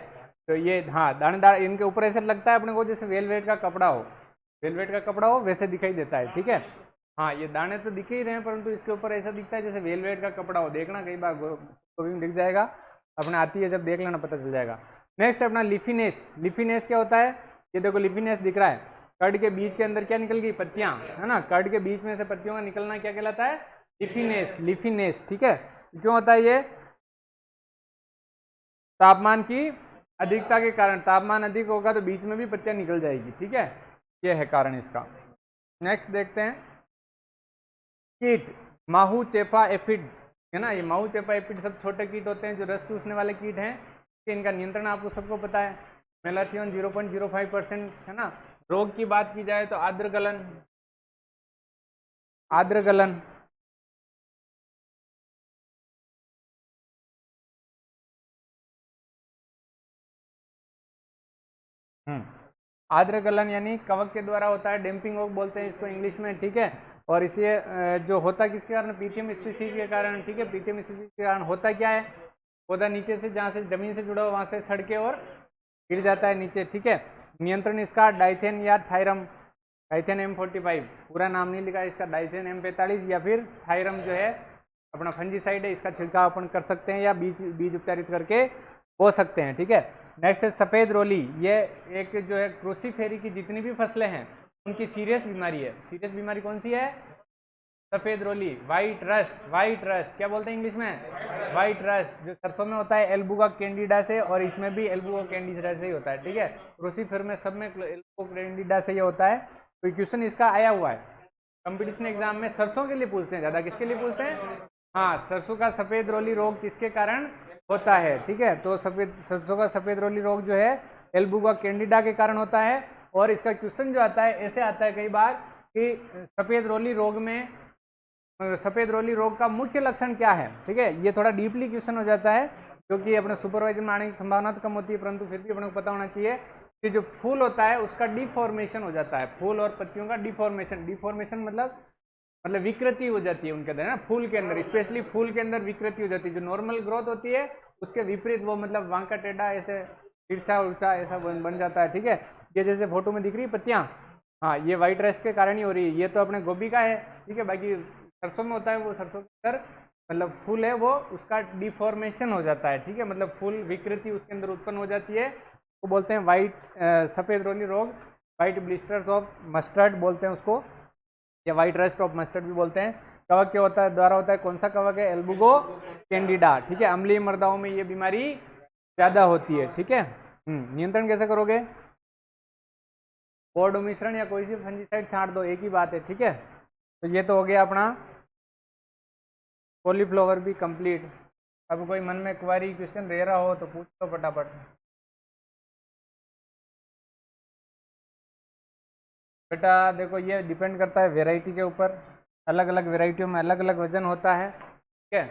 तो ये हाँ दानेदार, इनके ऊपर ऐसे लगता है अपने को जैसे वेलवेट का कपड़ा हो, वेलवेट का कपड़ा हो वैसे दिखाई देता है। ठीक है, हाँ ये दाने तो दिख ही रहे हैं, परंतु इसके ऊपर ऐसा दिखता है जैसे वेलवेट का कपड़ा हो। देखना कई बार दिख जाएगा, अपने आती है जब देख लेना पता चल जाएगा। नेक्स्ट अपना लिफिनेस। लिफिनेस क्या होता है, ये देखो लिफिनेस दिख रहा है, कर्ड के बीज के अंदर क्या निकल गई, पत्तियां, है ना, कर्ड के बीच में से पत्तियों का निकलना क्या कहलाता है, लिफिनेस। लिफिनेस, ठीक है, क्यों होता है ये, तापमान की अधिकता के कारण। तापमान अधिक होगा तो बीच में भी पत्तियां निकल जाएगी। ठीक है, ये है कारण इसका। नेक्स्ट देखते हैं कीट, माहू चेपा एफिड, है ना, ये माहू चेपा एफिड सब छोटे कीट होते हैं जो रस चूसने वाले कीट हैं। इनका नियंत्रण आपको सबको पता है, मेलाथियन 0.05%, है ना। रोग की बात की जाए तो आर्द्र गलन, आर्द्र गलन, आर्द्र गलन यानी कवक के द्वारा होता है, डैम्पिंग ओक बोलते हैं इसको इंग्लिश में। ठीक है, और इसे जो होता किसके कारण, पीथियम स्पीसीज के कारण। ठीक है, पीथियम स्पीसीज के कारण होता क्या है, पौधा नीचे से, जहाँ से जमीन से जुड़ा हो वहां से सड़के और गिर जाता है नीचे। ठीक है, नियंत्रण इसका डाइथेन या थायरम, डाइथेन M45, पूरा नाम नहीं लिखा इसका, डाइथेन M45 या फिर थायरम जो है अपना फंजीसाइड है, इसका छिड़काव अपन कर सकते हैं या बीज उपचारित करके हो सकते हैं। ठीक है, नेक्स्ट है सफ़ेद रोली। ये एक जो है क्रूसीफेरी की जितनी भी फसलें हैं उनकी सीरियस बीमारी है। सीरियस बीमारी कौन सी है, सफ़ेद रोली, वाइट रस्ट। वाइट रस्ट क्या बोलते हैं इंग्लिश में, वाइट रस्ट, जो सरसों में होता है एल्बुगा कैंडिडा से, और इसमें भी एल्बुगा कैंडिडा से ही होता है। ठीक है, क्रूसीफेर में सब में एल्बुगा कैंडिडा से ये होता है। तो क्वेश्चन इसका आया हुआ है कंपटीशन एग्जाम में, सरसों के लिए पूछते हैं ज़्यादा। किसके लिए पूछते हैं, हाँ, सरसों का सफ़ेद रोली रोग किसके कारण होता है। ठीक है, तो सरसों का सफ़ेद रोली रोग जो है एल्बुगा कैंडिडा के कारण होता है। और इसका क्वेश्चन जो आता है ऐसे आता है कई बार कि सफ़ेद रोली रोग में, सफ़ेद रोली रोग का मुख्य लक्षण क्या है, ठीक है। ये थोड़ा डीपली क्वेश्चन हो जाता है क्योंकि अपने सुपरवाइजर में आने की संभावना तो कम होती है, परंतु फिर भी अपने को पता होना चाहिए कि जो फूल होता है उसका डिफॉर्मेशन हो जाता है, फूल और पत्तियों का डिफॉर्मेशन। डिफॉर्मेशन मतलब विकृति हो जाती है उनके अंदर, ना, फूल के अंदर, स्पेशली फूल के अंदर विकृति हो जाती है। जो नॉर्मल ग्रोथ होती है उसके विपरीत वो मतलब वांका टेढ़ा ऐसे तिरछा उल्टा ऐसा बन जाता है, ठीक है। ये जैसे फोटो में दिख रही है पत्तियां, हाँ, ये व्हाइट रेस्ट के कारण ही हो रही है। ये तो अपने गोभी का है, ठीक है। बाकी सरसों में होता है, वो सरसों के अंदर मतलब फूल है वो उसका डिफॉर्मेशन हो जाता है, ठीक है। मतलब फूल विकृति उसके अंदर उत्पन्न हो जाती है, वो बोलते हैं वाइट सफ़ेद रोली रोग, वाइट ब्लिस्टर्स ऑफ मस्टर्ड बोलते हैं उसको, या वाइट रस्ट ऑफ मस्टर्ड भी बोलते हैं। कवक क्या होता है, द्वारा होता है, कौन सा कवक है, एल्बुगो कैंडिडा, ठीक है। अम्लीय मृदाओं में ये बीमारी ज्यादा होती है, ठीक है। नियंत्रण कैसे करोगे, बोर्ड मिश्रण या कोई सी फंजीसाइड छांट दो, एक ही बात है, ठीक है। तो ये तो हो गया अपना कॉलीफ्लावर भी कंप्लीट। अब कोई मन में क्वेरी क्वेश्चन रह रहा हो तो पूछ लो फटाफट। बेटा देखो ये डिपेंड करता है वेराइटी के ऊपर, अलग अलग वेराइटियों में अलग अलग वजन होता है, ठीक है।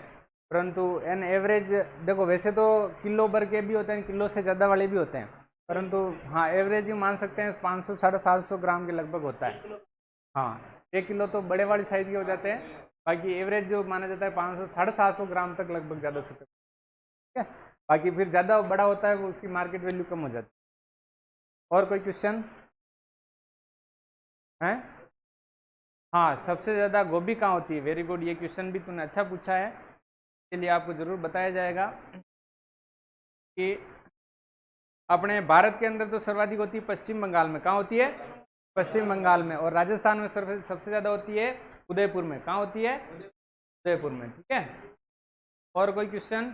परंतु एन एवरेज देखो, वैसे तो किलो भर के भी होते हैं, किलो से ज़्यादा वाले भी होते हैं, परंतु हाँ एवरेज ही मान सकते हैं 500 750 ग्राम के लगभग होता है। हाँ 1 किलो तो बड़े वाली साइज के हो जाते हैं, बाकी एवरेज जो माना जाता है 500 750 ग्राम तक लगभग ज़्यादा से, ठीक है। बाकी फिर ज़्यादा बड़ा होता है वो उसकी मार्केट वैल्यू कम हो जाती है। और कोई क्वेश्चन है? हाँ सबसे ज़्यादा गोभी कहाँ होती है, वेरी गुड, ये क्वेश्चन भी तूने अच्छा पूछा है। इसके लिए आपको ज़रूर बताया जाएगा कि अपने भारत के अंदर तो सर्वाधिक होती है पश्चिम बंगाल में, कहाँ होती है, पश्चिम बंगाल में। और राजस्थान में सबसे ज़्यादा होती है उदयपुर में, कहाँ होती है, उदयपुर में, ठीक है। और कोई क्वेश्चन?